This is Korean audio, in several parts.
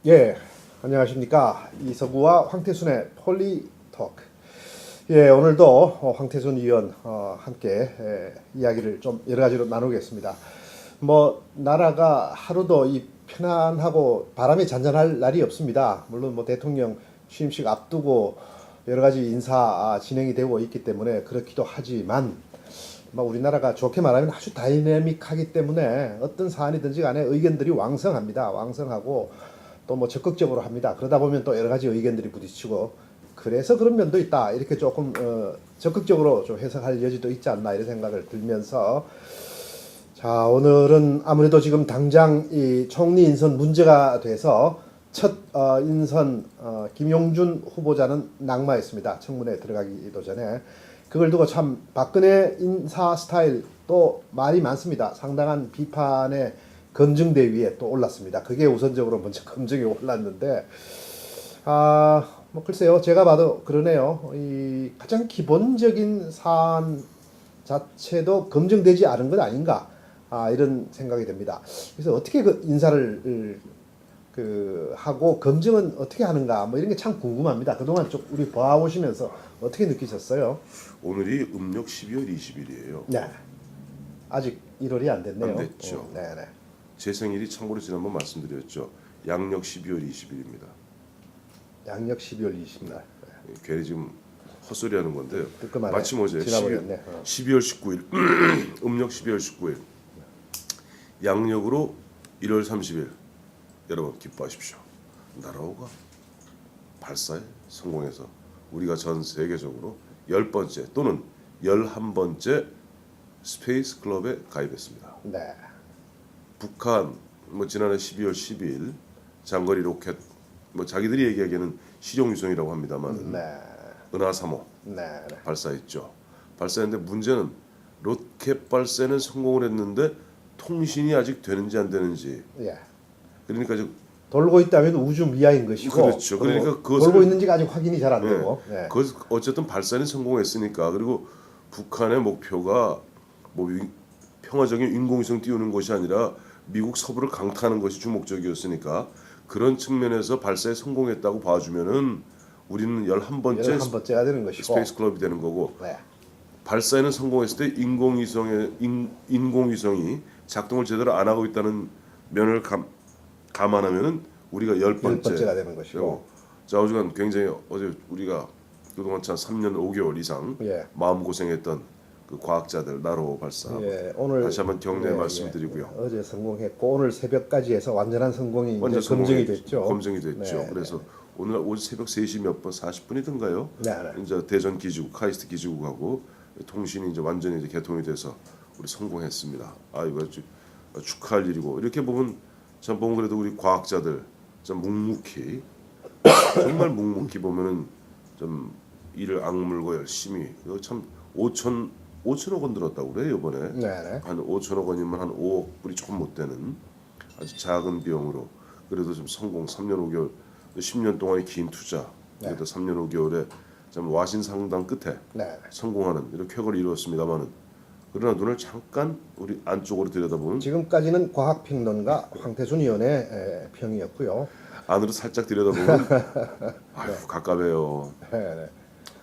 예, 안녕하십니까. 이서구와 황태순의 폴리토크. 예, 오늘도 황태순 의원 함께 이야기를 좀 여러 가지로 나누겠습니다. 뭐 나라가 하루도 이 편안하고 바람이 잔잔할 날이 없습니다. 물론 뭐 대통령 취임식 앞두고 여러 가지 인사 진행이 되고 있기 때문에 그렇기도 하지만 뭐 우리나라가 좋게 말하면 아주 다이내믹하기 때문에 어떤 사안이든지 간에 의견들이 왕성합니다. 왕성하고 또 뭐 적극적으로 합니다. 그러다 보면 또 여러 가지 의견들이 부딪히고 그래서 그런 면도 있다. 이렇게 조금 적극적으로 좀 해석할 여지도 있지 않나 이런 생각을 들면서 자, 오늘은 아무래도 지금 당장 이 총리 인선 문제가 돼서 첫 인선 김용준 후보자는 낙마했습니다. 청문회 들어가기도 전에. 그걸 두고 참 박근혜 인사 스타일 또 말이 많습니다. 상당한 비판의 검증대 위에 또 올랐습니다. 그게 우선적으로 먼저 검증이 올랐는데 뭐 글쎄요, 제가 봐도 그러네요. 이 가장 기본적인 사안 자체도 검증되지 않은 것 아닌가 이런 생각이 됩니다. 그래서 어떻게 그 인사를 하고 검증은 어떻게 하는가 뭐 이런 게 참 궁금합니다. 그동안 좀 우리 봐오시면서 어떻게 느끼셨어요? 오늘이 음력 12월 20일이에요. 네, 아직 1월이 안 됐네요. 안 됐죠. 네네. 제 생일이 참고로 지난번 말씀드렸죠. 양력 12월 20일입니다. 양력 12월 20일 날. 괜히 지금 헛소리 하는 건데요. 뜨끔하네. 마침 어제 지나버렸네. 12월 19일 음력 12월 19일 양력으로 1월 30일 여러분 기뻐하십시오. 나라오가 발사에 성공해서 우리가 전 세계적으로 10번째 또는 11번째 스페이스 클럽에 가입했습니다. 네. 북한 뭐 지난해 12월 12일 장거리 로켓 뭐 자기들이 얘기하기에는 실용위성이라고 합니다만 네. 은하 3호 네. 발사했죠. 발사했는데 문제는 로켓 발사는 성공을 했는데 통신이 아직 되는지 안 되는지. 예. 그러니까 좀 돌고 있다면 우주 미하인 것이고. 그렇죠. 그러니까 그것을 돌고 있는지가 아직 확인이 잘 안 되고. 예. 그 어쨌든 발사는 성공했으니까 그리고 북한의 목표가 뭐 평화적인 인공위성 띄우는 것이 아니라 미국 서부를 강타하는 것이 주목적이었으니까 그런 측면에서 발사에 성공했다고 봐주면은 우리는 11번째가 되는 것이고. 스페이스 클럽이 되는 거고 네. 발사에는 성공했을 때 인공위성이 작동을 제대로 안 하고 있다는 면을 감안하면은 우리가 10번째가 되는 것이고. 좌우지간 굉장히 어제 우리가 그동안 참 3년 5개월 이상 예. 마음 고생했던 그 과학자들 나로 발사 예. 오늘 다시 한번 격려 말씀드리고요. 어제 성공했고 오늘 새벽까지 해서 완전한 성공이 완전 이제 검증이 됐죠. 검증이 됐죠. 네. 그래서 오늘 새벽 3시 몇 분 40분이든가요. 네. 네. 이제 대전 기지국 카이스트 기지국하고 통신이 이제 완전히 이제 개통이 돼서 우리 성공했습니다. 이거 아주 축하할 일이고 이렇게 보면 참 보면 그래도 우리 과학자들 참 묵묵히 정말 묵묵히 보면은 좀 일을 악물고 열심히 이거 참 5천억 원 들었다고 그래요 이번에. 네. 한 5천억 원이면 한 5억 불이 조금 못 되는 아주 작은 비용으로 그래도 좀 성공 3년 5개월 10년 동안의 긴 투자 그래도 3년 5개월에 참 와신상담 끝에 네. 성공하는 이런 쾌거를 이루었습니다만은 그러나 눈을 잠깐 우리 안쪽으로 들여다보면 지금까지는 과학평론가 황태순 의원의 평이었고요. 안으로 살짝 들여다보면 아유 가깝해요. 네. 네.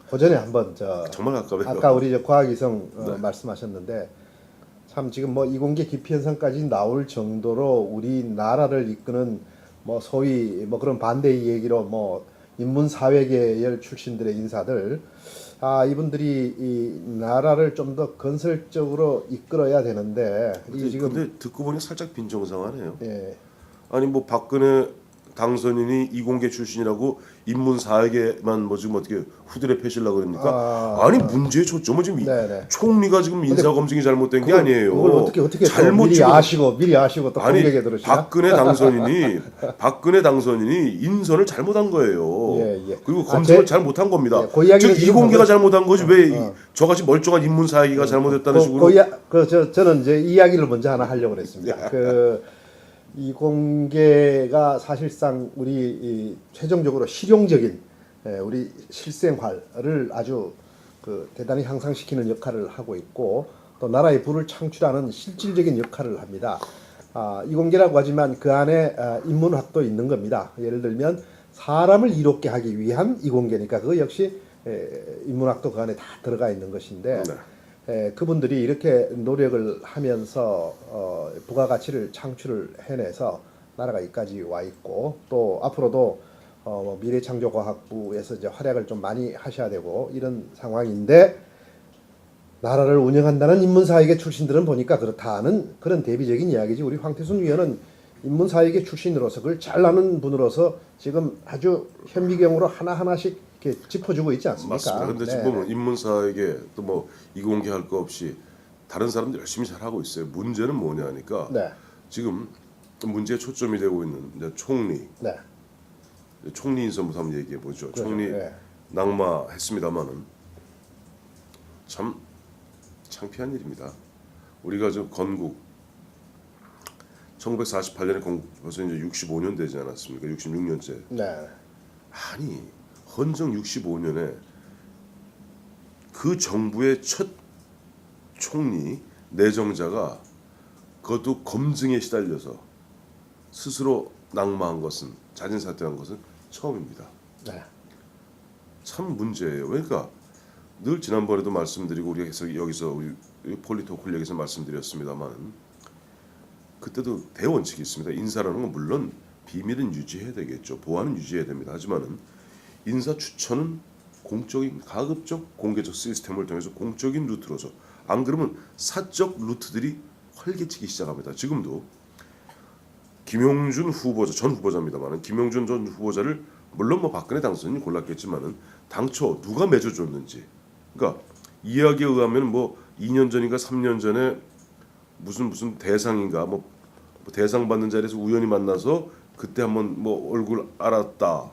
그 전에 한번 정말 가깝해요. 아까 우리 과학위성 말씀하셨는데 참 지금 뭐 이공계 기피 현상까지 나올 정도로 우리나라를 이끄는 뭐 소위 뭐 그런 반대 얘기로 뭐 인문 사회계열 출신들의 인사들 이분들이 이 나라를 좀 더 건설적으로 이끌어야 되는데 근데 듣고 보니 살짝 빈정상하네요. 예. 아니 뭐 박근혜 당선인이 이공계 출신이라고 인문 사회계만 뭐 지금 어떻게 후드려 패시려고 그럽니까? 아니 문제의 초점은 지금 총리가 지금 인사 검증이 잘못된 게 아니에요. 그걸 어떻게 잘못 미리 아시고 또 공격에 들으시나? 박근혜 당선인이 인선을 잘못한 거예요. 예. 그리고 검증을 잘못한 겁니다. 그 이야기는 즉 이공계가 잘못한 거지 왜 저같이 멀쩡한 인문 사회계가 잘못했다는 식으로? 저는 이제 이야기를 먼저 하나 하려고 그랬습니다. 이공계가 사실상 우리 최종적으로 실용적인 우리 실생활을 아주 대단히 향상시키는 역할을 하고 있고 또 나라의 부를 창출하는 실질적인 역할을 합니다. 이공계라고 하지만 그 안에 인문학도 있는 겁니다. 예를 들면 사람을 이롭게 하기 위한 이공계니까 그거 역시 인문학도 그 안에 다 들어가 있는 것인데 그분들이 이렇게 노력을 하면서 부가가치를 창출을 해내서 나라가 여기까지 와 있고 또 앞으로도 미래창조과학부에서 이제 활약을 좀 많이 하셔야 되고 이런 상황인데 나라를 운영한다는 인문사회계 출신들은 보니까 그렇다는 그런 대비적인 이야기지. 우리 황태순 위원은 인문사회계 출신으로서 그걸 잘 아는 분으로서 지금 아주 현미경으로 하나하나씩 이렇게 짚어주고 있지 않습니까? 맞습니다. 근데 지금 보면 인문사에게 또 뭐 이공계할 거 없이 다른 사람들 열심히 잘 하고 있어요. 문제는 뭐냐니까 지금 문제에 초점이 되고 있는 이제 총리, 총리 인선부터 한번 얘기해 보죠. 그렇죠. 총리 낙마했습니다만은 참 창피한 일입니다. 우리가 저 건국 1948년에 벌써 이제 65년 되지 않았습니까? 66년째. 아니 헌정 65년에 그 정부의 첫 총리 내정자가 그것도 검증에 시달려서 스스로 낙마한 것은 자진 사퇴한 것은 처음입니다. 참 문제예요. 그러니까 늘 지난번에도 말씀드리고 우리가 여기서 우리 폴리토크 얘기에서 말씀드렸습니다만 그때도 대원칙이 있습니다. 인사라는 건 물론 비밀은 유지해야 되겠죠. 보안은 유지해야 됩니다. 하지만은 인사 추천은 공적인 가급적 공개적 시스템을 통해서 공적인 루트로서 안 그러면 사적 루트들이 활개치기 시작합니다. 지금도 김용준 후보자 전 후보자입니다만은 김용준 전 후보자를 물론 뭐 박근혜 당선인이 골랐겠지만은 당초 누가 맺어줬는지 그러니까 이야기에 의하면 뭐 2년 전인가 3년 전에 무슨 대상인가 뭐 대상 받는 자리에서 우연히 만나서 그때 한번 뭐 얼굴 알았다.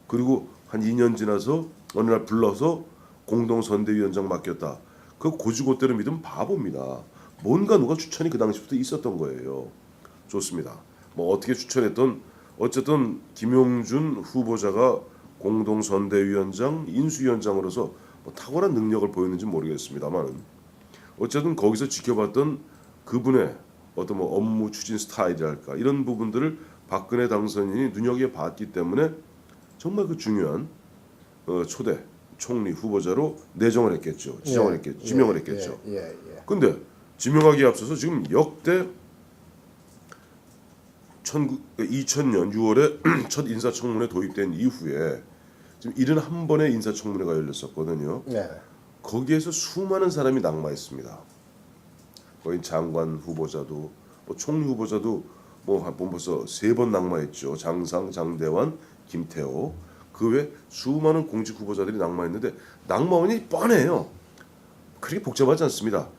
그리고 한 2년 지나서 어느 날 불러서 공동선대위원장 맡겼다. 그 고지고대로 믿으면 바보입니다. 뭔가 누가 추천이 그 당시부터 있었던 거예요. 좋습니다. 뭐 어떻게 추천했던 어쨌든 김용준 후보자가 공동선대위원장 인수위원장으로서 뭐 탁월한 능력을 보였는지 모르겠습니다만 어쨌든 거기서 지켜봤던 그분의 어떤 뭐 업무 추진 스타일이랄까 이런 부분들을 박근혜 당선인이 눈여겨봤기 때문에 정말 그 중요한 초대 총리 후보자로 내정을 했겠죠. 지명을 했겠죠. 근데 지명하기에 앞서서 지금 역대 2000년 6월에 첫 인사청문회 도입된 이후에 지금 71번의 인사청문회가 열렸었거든요. 거기에서 수많은 사람이 낙마했습니다. 거의 장관 후보자도 뭐 총리 후보자도 뭐 벌써 3번 낙마했죠. 장상, 장대환, 김태호. 그 외 수많은 공직 후보자들이 낙마했는데 낙마원이 뻔해요. 그렇게 복잡하지 않습니다.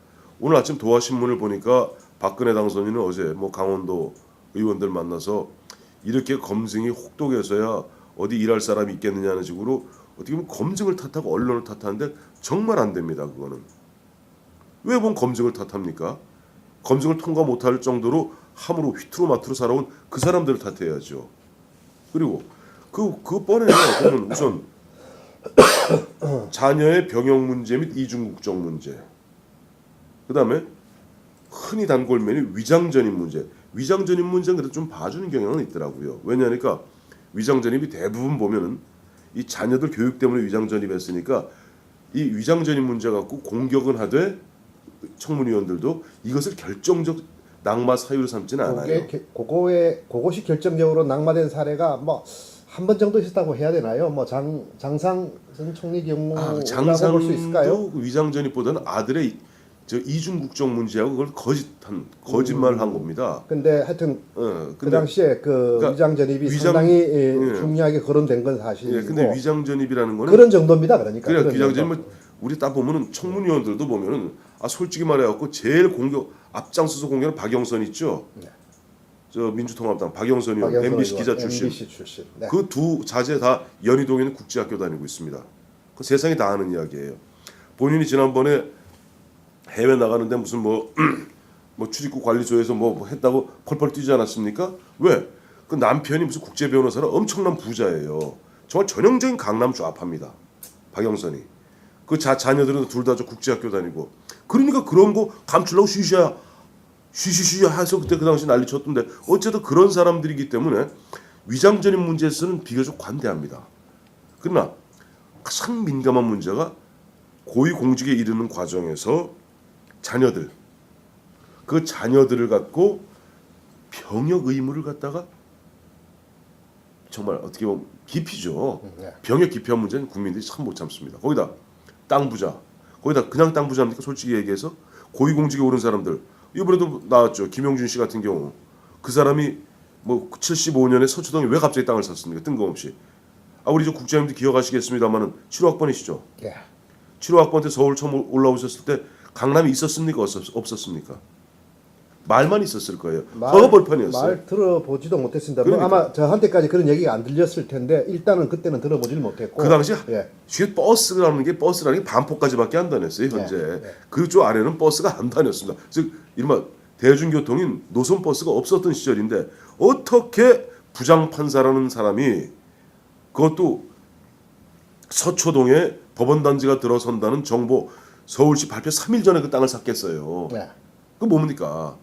오늘 아침 도하신문을 보니까 박근혜 당선인은 어제 뭐 강원도 의원들 만나서 이렇게 검증이 혹독해서야 어디 일할 사람이 있겠느냐는 식으로 어떻게 보면 검증을 탓하고 언론을 탓하는데 정말 안 됩니다. 그거는 왜 뭔 검증을 탓합니까? 검증을 통과 못할 정도로 함으로 휘투루마투루 살아온 그 사람들을 탓해야죠. 그리고 그 뻔해요. 보면 우선 자녀의 병역 문제 및 이중 국적 문제. 그다음에 흔히 단골면이 위장전입 문제. 위장전입 문제는 그래도 좀 봐주는 경향은 있더라고요. 왜냐하니까 위장전입이 대부분 보면은 이 자녀들 교육 때문에 위장전입했으니까 이 위장전입 문제 갖고 공격은 하되 청문위원들도 이것을 결정적 낙마 사유로 삼지는 않아요. 그것이 결정적으로 낙마된 사례가 뭐 한 번 정도 있었다고 해야 되나요? 뭐 장상 전 총리 경우라고 볼 수 있을까요? 장상도 위장전입보다는 아들의 저 이중 국적 문제하고 그걸 거짓말을 한 겁니다. 근데 하여튼 그 당시에 그러니까 위장전입이 상당히 중요하게 거론된 건 사실이고. 근데 위장전입이라는 거는 그런 정도입니다. 그러니까. 위장전입은 우리 딱 보면은 청문위원들도 보면은 솔직히 말해갖고 제일 앞장서서 공격은 박영선 있죠. 저 민주통합당 박영선 의원, MBC 기자 출신. 그 두 자제 다 연희동에 있는 국제학교 다니고 있습니다. 그 세상이 다 아는 이야기예요. 본인이 지난번에 해외 나가는데 무슨 뭐 출입국 관리소에서 뭐 했다고 펄펄 뛰지 않았습니까? 왜? 그 남편이 무슨 국제 변호사라 엄청난 부자예요. 정말 전형적인 강남 좌파입니다. 박영선이. 그 자녀들은 둘 다 저 국제학교 다니고. 그러니까 그런 거 감추려고 쉬쉬야 쉬쉬쉬 해서 그때 그 당시 난리 쳤던데 어쨌든 그런 사람들이기 때문에 위장전입 문제에서는 비교적 관대합니다. 그러나 가장 민감한 문제가 고위공직에 이르는 과정에서 자녀들, 그 자녀들을 갖고 병역 의무를 갖다가 정말 어떻게 보면 기피죠. 네. 병역 기피한 문제는 국민들이 참 못 참습니다. 거기다 땅 부자, 거기다 그냥 땅 부자입니까? 솔직히 얘기해서 고위공직에 오른 사람들 이번에도 나왔죠. 김용준 씨 같은 경우 그 사람이 뭐 75년에 서초동에 왜 갑자기 땅을 샀습니까? 뜬금없이. 우리 저 국장님도 기억하시겠습니다만은 7호학번이시죠. 예. 7호학번 때 서울 처음 올라오셨을 때 강남이 있었습니까? 없었습니까? 말만 있었을 거예요. 허허벌판이었어요. 말 들어보지도 못했습니다. 그러니까. 아마 저한테까지 그런 얘기가 안 들렸을 텐데 일단은 그때는 들어보질 못했고 그 당시 예. 뒤에 버스라는 게 반포까지밖에 안 다녔어요. 현재 네. 그쪽 아래는 버스가 안 다녔습니다. 즉 이른바 대중교통인 노선 버스가 없었던 시절인데 어떻게 부장판사라는 사람이 그것도 서초동에 법원단지가 들어선다는 정보 서울시 발표 3일 전에 그 땅을 샀겠어요. 네. 그 뭡니까?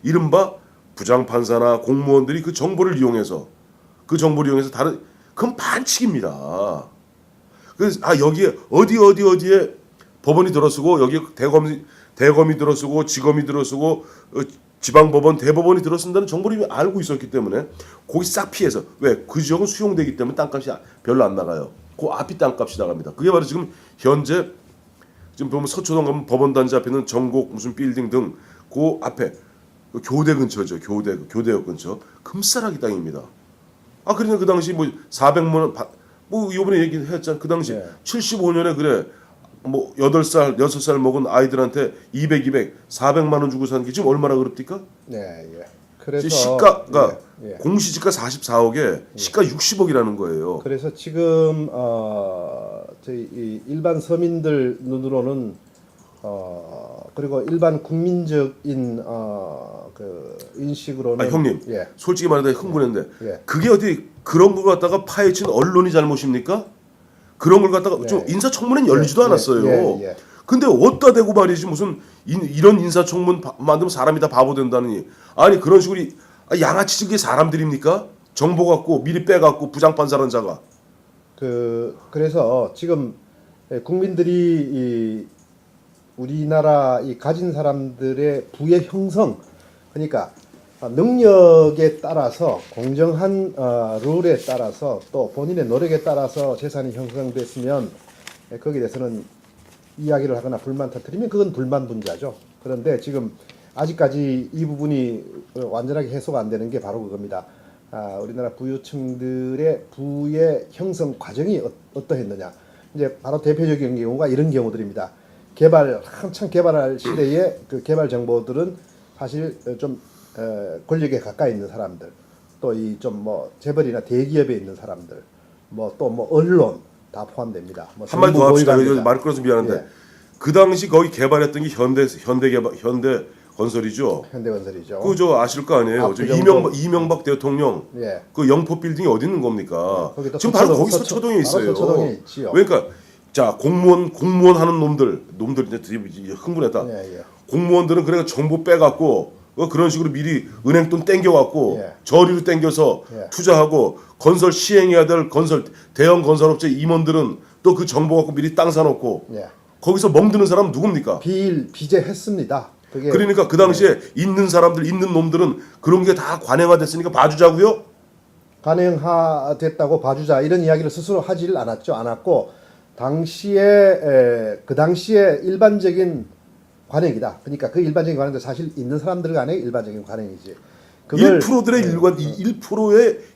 이른바 부장판사나 공무원들이 그 정보를 이용해서 다른 그건 반칙입니다. 그래서 여기에 어디에 법원이 들어서고 여기 대검이 들어서고 지검이 들어서고 지방법원 대법원이 들어선다는 정보를 이미 알고 있었기 때문에 거기 싹 피해서 왜 그 지역은 수용되기 때문에 땅값이 별로 안 나가요. 그 앞이 땅값이 나갑니다. 그게 바로 지금 현재 지금 보면 서초동 가면 법원단지 앞에 있는 정곡 무슨 빌딩 등 그 앞에 그 교대 근처죠. 교대역 근처 금싸라기 땅입니다. 그러니까 그 당시 뭐 400만 원 뭐 이번에 얘기했잖아. 그 당시 75년에 그래 뭐 8살 6살 먹은 아이들한테 200, 400만 원 주고 사는 게 지금 얼마나 그렇습니까? 네, 예. 그래서 시가가 예. 공시지가 44억에 시가 60억이라는 거예요. 그래서 지금 저희 이 일반 서민들 눈으로는 그리고 일반 국민적인 그 인식으로는 형님, 예. 솔직히 말해서 흥분했는데 예. 그게 어디 그런 걸 갖다가 파헤친 언론이 잘못입니까? 그런 걸 갖다가 좀 인사청문회는 열리지도 않았어요. 예. 근데 어디다 대고 말이지 무슨 이런 인사청문 만들면 사람이 다 바보 된다니. 아니 그런 식으로 양아치 저게 사람들입니까? 정보 갖고 미리 빼갖고 부장판사라는 자가. 그래서 지금 국민들이 우리나라 이 가진 사람들의 부의 형성, 그러니까 능력에 따라서 공정한 룰에 따라서 또 본인의 노력에 따라서 재산이 형성됐으면 거기에 대해서는 이야기를 하거나 불만 터뜨리면 그건 불만 분자죠. 그런데 지금 아직까지 이 부분이 완전하게 해소가 안 되는 게 바로 그겁니다. 우리나라 부유층들의 부의 형성 과정이 어떠했느냐. 이제 바로 대표적인 경우가 이런 경우들입니다. 한창 개발할 시대에 그 개발 정보들은 사실 좀 권력에 가까이 있는 사람들, 또 이 좀 뭐 재벌이나 대기업에 있는 사람들, 뭐 또 뭐 언론 다 포함됩니다. 뭐 한마디 더 합시다. 모의관입니다. 말 끌어서 미안한데 예. 그 당시 거기 개발했던 게 현대건설이죠. 현대건설이죠. 그저 아실 거 아니에요. 저 이명박 대통령 예. 그 영포 빌딩이 어디 있는 겁니까? 거기도 지금 바로 거기 서초동에 있어요. 서초동에 있지요. 그러니까 자 공무원 하는 놈들 이제 흥분했다. 예. 공무원들은 그래 정보 빼갖고 그런 식으로 미리 은행 돈 땡겨갖고 예. 저리로 땡겨서 예. 투자하고 건설 시행해야 될 대형 건설업체 임원들은 또 그 정보 갖고 미리 땅 사놓고 예. 거기서 멍드는 사람 누굽니까? 비제했습니다. 그게 그러니까 그 당시에 있는 사람들 있는 놈들은 그런 게 다 관행화됐으니까 봐주자고요. 관행화됐다고 봐주자 이런 이야기를 스스로 하질 않았고 그 당시에 일반적인 관행이다. 그러니까 그 일반적인 관행도 사실 있는 사람들 간의 일반적인 관행이지. 1%들의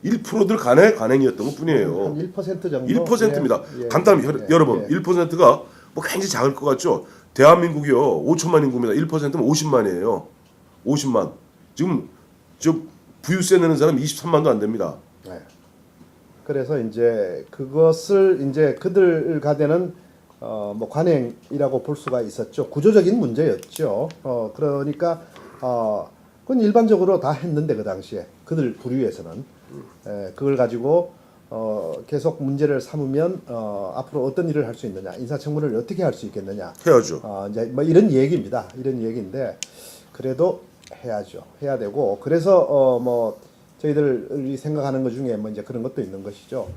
1%들 간의 관행이었던 것뿐이에요. 한 1% 정도. 1%입니다. 예. 간단히 여러분 예. 1%가 뭐 굉장히 작을 것 같죠. 대한민국이요 5천만 인구입니다. 1%면 50만이에요. 50만. 지금 저 부유세 내는 사람 23만도 안 됩니다. 네. 그래서 이제 그것을 이제 그들 가대는 뭐 관행이라고 볼 수가 있었죠. 구조적인 문제였죠. 그러니까 그건 일반적으로 다 했는데 그 당시에 그들 부류에서는 그걸 가지고 계속 문제를 삼으면 앞으로 어떤 일을 할 수 있느냐, 인사청문회를 어떻게 할 수 있겠느냐. 해야죠. 이제 뭐 이런 얘기입니다. 이런 얘기인데 그래도 해야죠. 해야 되고 그래서 뭐 저희들이 생각하는 것 중에 뭐 이제 그런 것도 있는 것이죠.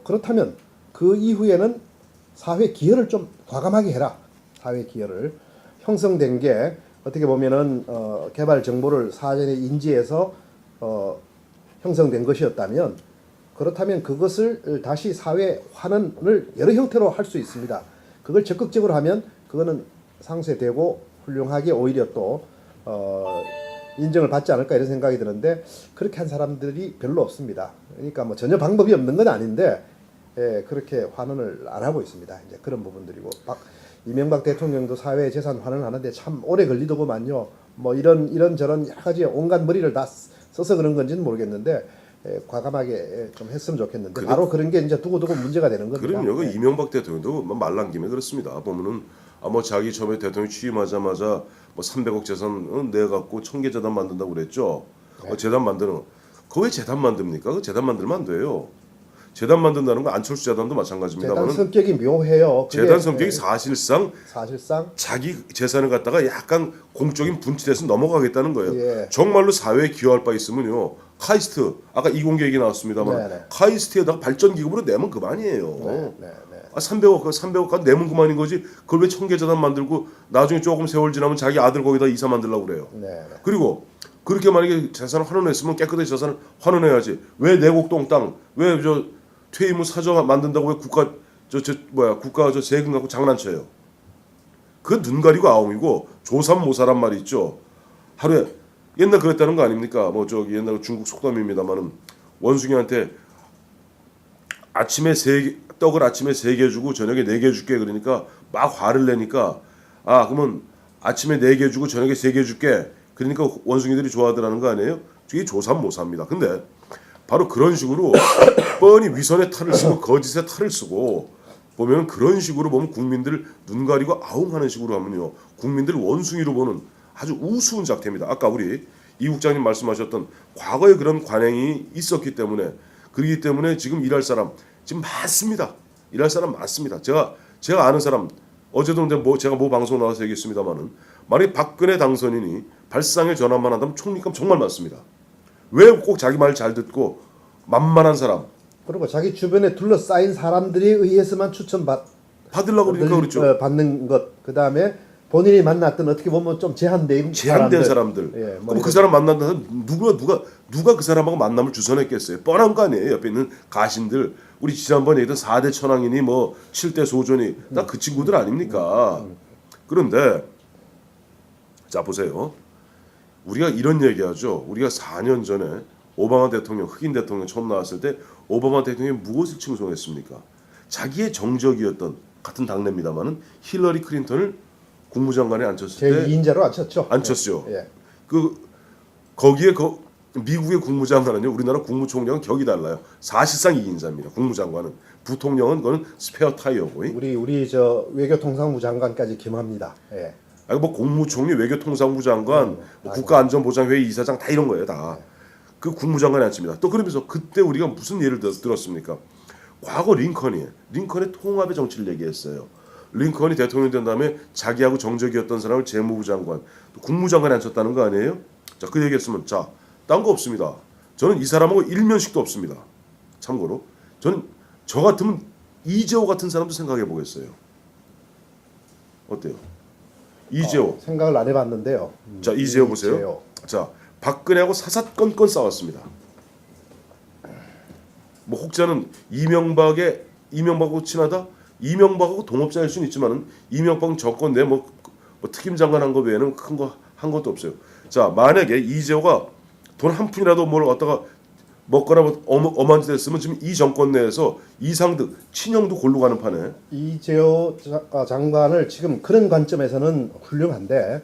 그렇다면 그 이후에는 사회 기여를 좀 과감하게 해라. 사회 기여를 형성된 게 어떻게 보면은 개발 정보를 사전에 인지해서 형성된 것이었다면 그렇다면 그것을 다시 사회 환원을 여러 형태로 할 수 있습니다. 그걸 적극적으로 하면 그거는 상쇄되고 훌륭하게 오히려 또 인정을 받지 않을까 이런 생각이 드는데 그렇게 한 사람들이 별로 없습니다. 그러니까 뭐 전혀 방법이 없는 건 아닌데 그렇게 환원을 안 하고 있습니다. 이제 그런 부분들이고 이명박 대통령도 사회 재산 환원하는데 참 오래 걸리더구만요. 뭐 이런 저런 여러 가지 온갖 머리를 다 써서 그런 건지는 모르겠는데 과감하게 좀 했으면 좋겠는데 바로 그런 게 이제 두고두고 문제가 되는 겁니다. 그럼요. 그 이명박 대통령도 말란 김에 그렇습니다. 보면은 뭐 자기 처음에 대통령 취임하자마자 뭐 300억 재산 내 갖고 청계 재단 만든다고 그랬죠. 재단 만드는 거. 그거 왜 재단 만듭니까? 그 재단 만들면 안 돼요. 재단 만든다는 건 안철수 재단도 마찬가지입니다만 재단 성격이 묘해요. 재단 성격이 사실상 자기 재산을 갖다가 약간 공적인 분치돼서 넘어가겠다는 거예요. 예. 정말로 사회에 기여할 바 있으면요. 카이스트 아까 이공계 얘기 나왔습니다만 네네. 카이스트에다가 발전 기금으로 내면 그만이에요. 네. 300억 내면 그만인 거지. 그걸 왜 청계재단 만들고 나중에 조금 세월 지나면 자기 아들 거기다 이사 만들려고 그래요. 네. 그리고 그렇게 만약에 재산을 환원했으면 깨끗하게 재산을 환원해야지. 왜 내곡동 땅, 왜 저 퇴임 후 사저 만든다고 왜 국가 국가 세금 갖고 장난쳐요. 그 눈 가리고 아웅이고 조삼모사란 말이 있죠. 하루에 옛날 그랬다는 거 아닙니까? 뭐 저기 옛날 중국 속담입니다만은 원숭이한테 떡을 아침에 3개 주고 저녁에 4개 줄게 그러니까 막 화를 내니까 그러면 아침에 4개 주고 저녁에 3개 줄게 그러니까 원숭이들이 좋아하더라는 거 아니에요? 이게 조삼모사입니다. 근데 바로 그런 식으로 뻔히 위선의 탈을 쓰고 거짓의 탈을 쓰고 보면 그런 식으로 보면 국민들을 눈 가리고 아웅하는 식으로 하면요 국민들을 원숭이로 보는 아주 우스운 작태입니다. 아까 우리 이 국장님 말씀하셨던 과거에 그런 관행이 있었기 때문에 그렇기 때문에 지금 일할 사람 지금 많습니다. 일할 사람 많습니다. 제가 아는 사람 어제도 제가 방송 나와서 얘기했습니다만은 만약 박근혜 당선인이 발상의 전환만 한다면 총리감 정말 많습니다. 왜 꼭 자기 말 잘 듣고 만만한 사람 그리고 자기 주변에 둘러싸인 사람들에 의해서만 받으려고 그러니까 그렇죠. 받는 것. 그다음에 본인이 만났던 어떻게 보면 좀 제한된 사람들. 예, 그럼 그 사람 만난다면 누가 그 사람하고 만남을 주선했겠어요. 뻔한 거 아니에요. 옆에 있는 가신들 우리 지난번에 얘기했던 4대 천왕이니 뭐 7대 소존이 다 그 친구들 아닙니까? 그런데 자 보세요. 우리가 이런 얘기하죠. 우리가 4년 전에 오바마 대통령 흑인 대통령 처음 나왔을 때 오바마 대통령이 무엇을 칭송했습니까? 자기의 정적이었던 같은 당내입니다만은 힐러리 클린턴을 국무장관에 앉혔을 때 제2인자로 앉혔죠. 앉혔죠. 예. 거기에 미국의 국무장관은요, 우리나라 국무총장은 격이 달라요. 사실상 2인자입니다. 국무장관은 부통령은 그거는 스페어 타이어고. 우리 저 외교통상부 장관까지 겸합니다. 예. 뭐 국무총리, 외교통상부 장관, 국가안전보장회의 이사장 다 이런 거예요, 다. 그 국무장관에 앉힙니다. 또 그러면서 그때 우리가 무슨 예를 들었습니까? 과거 링컨의 통합의 정치를 얘기했어요. 링컨이 대통령 된 다음에 자기하고 정적이었던 사람을 재무부 장관, 국무장관에 앉혔다는 거 아니에요? 자, 그 얘기했으면 딴 거 없습니다. 저는 이 사람하고 일면식도 없습니다. 참고로 저는 저 같으면 이재호 같은 사람도 생각해 보겠어요. 어때요? 이재호. 생각을 안 해봤는데요. 자, 이재호 보세요. 자, 박근혜하고 사사건건 싸웠습니다. 뭐 혹자는 이명박하고 친하다? 이명박하고 동업자일 수는 있지만은 이명박 정권 내 뭐 특임 장관 한 거 외에는 큰 거 한 것도 없어요. 자, 만약에 이재호가 돈 한 푼이라도 뭘 갖다가 먹거나 뭐 엄한 짓 했으면 지금 이 정권 내에서 이상득 친형도 골로 가는 판에 이재호 장관을 지금 그런 관점에서는 훌륭한데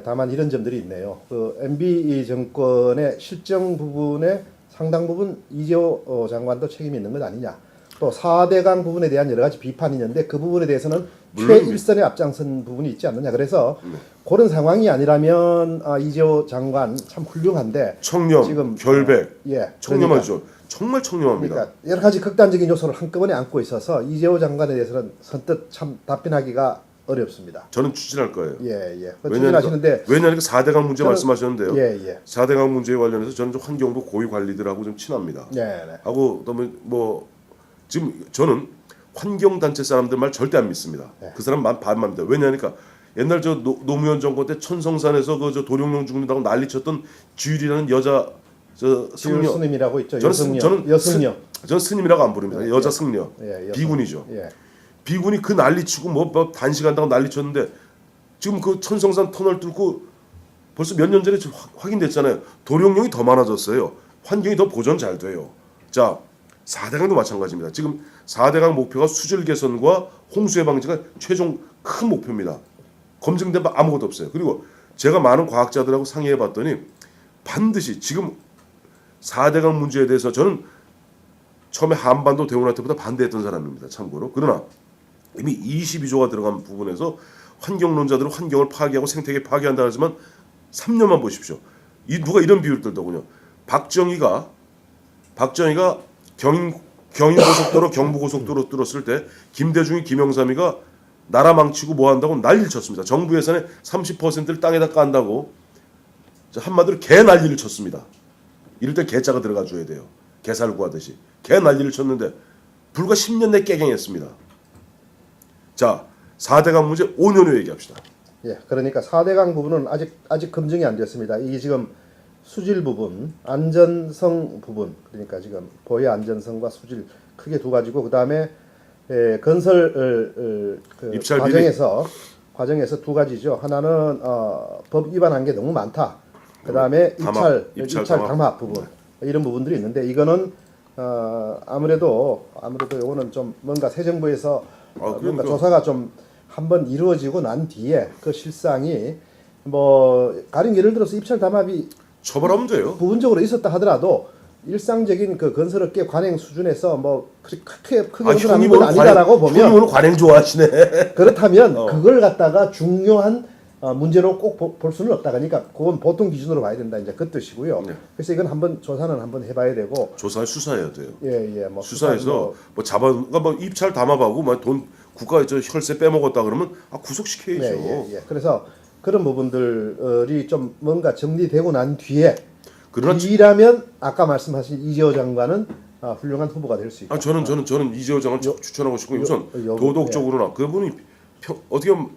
다만 이런 점들이 있네요. 그 MB 정권의 실정 부분에 상당 부분 이재호 장관도 책임이 있는 것 아니냐. 또 4대강 부분에 대한 여러 가지 비판이 있는데 그 부분에 대해서는 최일선에 앞장선 부분이 있지 않느냐. 그래서 그런 상황이 아니라면 이재호 장관 참 훌륭한데 청렴, 지금 결백, 청렴하죠. 그러니까, 정말 청렴합니다. 그러니까 여러 가지 극단적인 요소를 한꺼번에 안고 있어서 이재호 장관에 대해서는 선뜻 참 답변하기가 어렵습니다. 저는 추진할 거예요. 예. 추진하시는데 왜냐하면 4대강 문제 저는- 말씀하셨는데요. 예. 4대강 문제에 관련해서 저는 좀 환경부 고위 관리들하고 좀 친합니다. 네. 하고 그다음에 뭐 지금 저는 환경 단체 사람들 말 절대 안 믿습니다. 네. 그 사람 반만 믿어요. 왜냐하니까 옛날 저 노무현 정권 때 천성산에서 그 저 도룡령 죽는다고 난리쳤던 지율이라는 여자 저 승려. 스님이라고 있죠. 저는 여승려. 저는 스님이라고 안 부릅니다. 여자 승려. 예, 비군이죠. 예. 비군이 그 난리치고 뭐 단식한다고 난리쳤는데 지금 그 천성산 터널 뚫고 벌써 몇 년 전에 확인됐잖아요. 도룡령이 더 많아졌어요. 환경이 더 보존 잘 돼요. 자, 4대강도 마찬가지입니다. 지금 4대강 목표가 수질 개선과 홍수 예방지가 최종 큰 목표입니다. 검증된 바 아무것도 없어요. 그리고 제가 많은 과학자들하고 상의해 봤더니 반드시 지금 4대강 문제에 대해서 저는 처음에 한반도 대운하 때보다 반대했던 사람입니다. 참고로. 그러나 이미 22조가 들어간 부분에서 환경론자들은 환경을 파괴하고 생태계 파괴한다 하지만 3년만 보십시오. 누가 이런 비유를 들더군요. 박정희가 경인고속도로 경부고속도로 뚫었을 때 김대중이 김영삼이가 나라 망치고 뭐 한다고 난리를 쳤습니다. 정부 예산의 30%를 땅에다 깐다고 한마디로 개 난리를 쳤습니다. 이럴 때 개자가 들어가 줘야 돼요. 개살구 하듯이. 개 난리를 쳤는데 불과 10년 내 깨갱했습니다. 자, 4대강 문제 5년 후에 얘기합시다. 예. 그러니까 4대강 부분은 아직 검증이 안 됐습니다. 이게 지금 수질 부분, 안전성 부분, 그러니까 지금 보의 안전성과 수질 크게 두 가지고 그다음에 건설 그 입찰 과정에서 두 가지죠. 하나는 법 위반한 게 너무 많다. 그다음에 입찰 담합 부분 이런 부분들이 있는데 이거는 아무래도 이거는 좀 뭔가 새 정부에서 뭔가 조사가 좀 한번 이루어지고 난 뒤에 그 실상이 뭐 가령 예를 들어서 입찰 담합이 처벌하면 돼요. 부분적으로 있었다 하더라도 일상적인 그 건설업계 관행 수준에서 뭐 크게 건설하는 건 아니다라고 보면 형님 오늘 관행 좋아하시네. 그렇다면 그걸 갖다가 중요한 문제로 꼭 볼 수는 없다. 그러니까 그건 보통 기준으로 봐야 된다. 이제 그 뜻이고요. 네. 그래서 이건 조사는 한번 해봐야 되고. 수사해야 돼요. 뭐 수사해서 그러니까 뭐 입찰 담합하고 뭐 돈 국가 저 혈세 빼먹었다 그러면 구속시켜야죠. 그래서 그런 부분들이 좀 뭔가 정리되고 난 뒤에 그러나 이라면 아까 말씀하신 이재호 장관은 훌륭한 후보가 될 수 있다. 저는 이재호 장관 추천하고 싶고 우선 도덕적으로나 그분이 어떻게 보면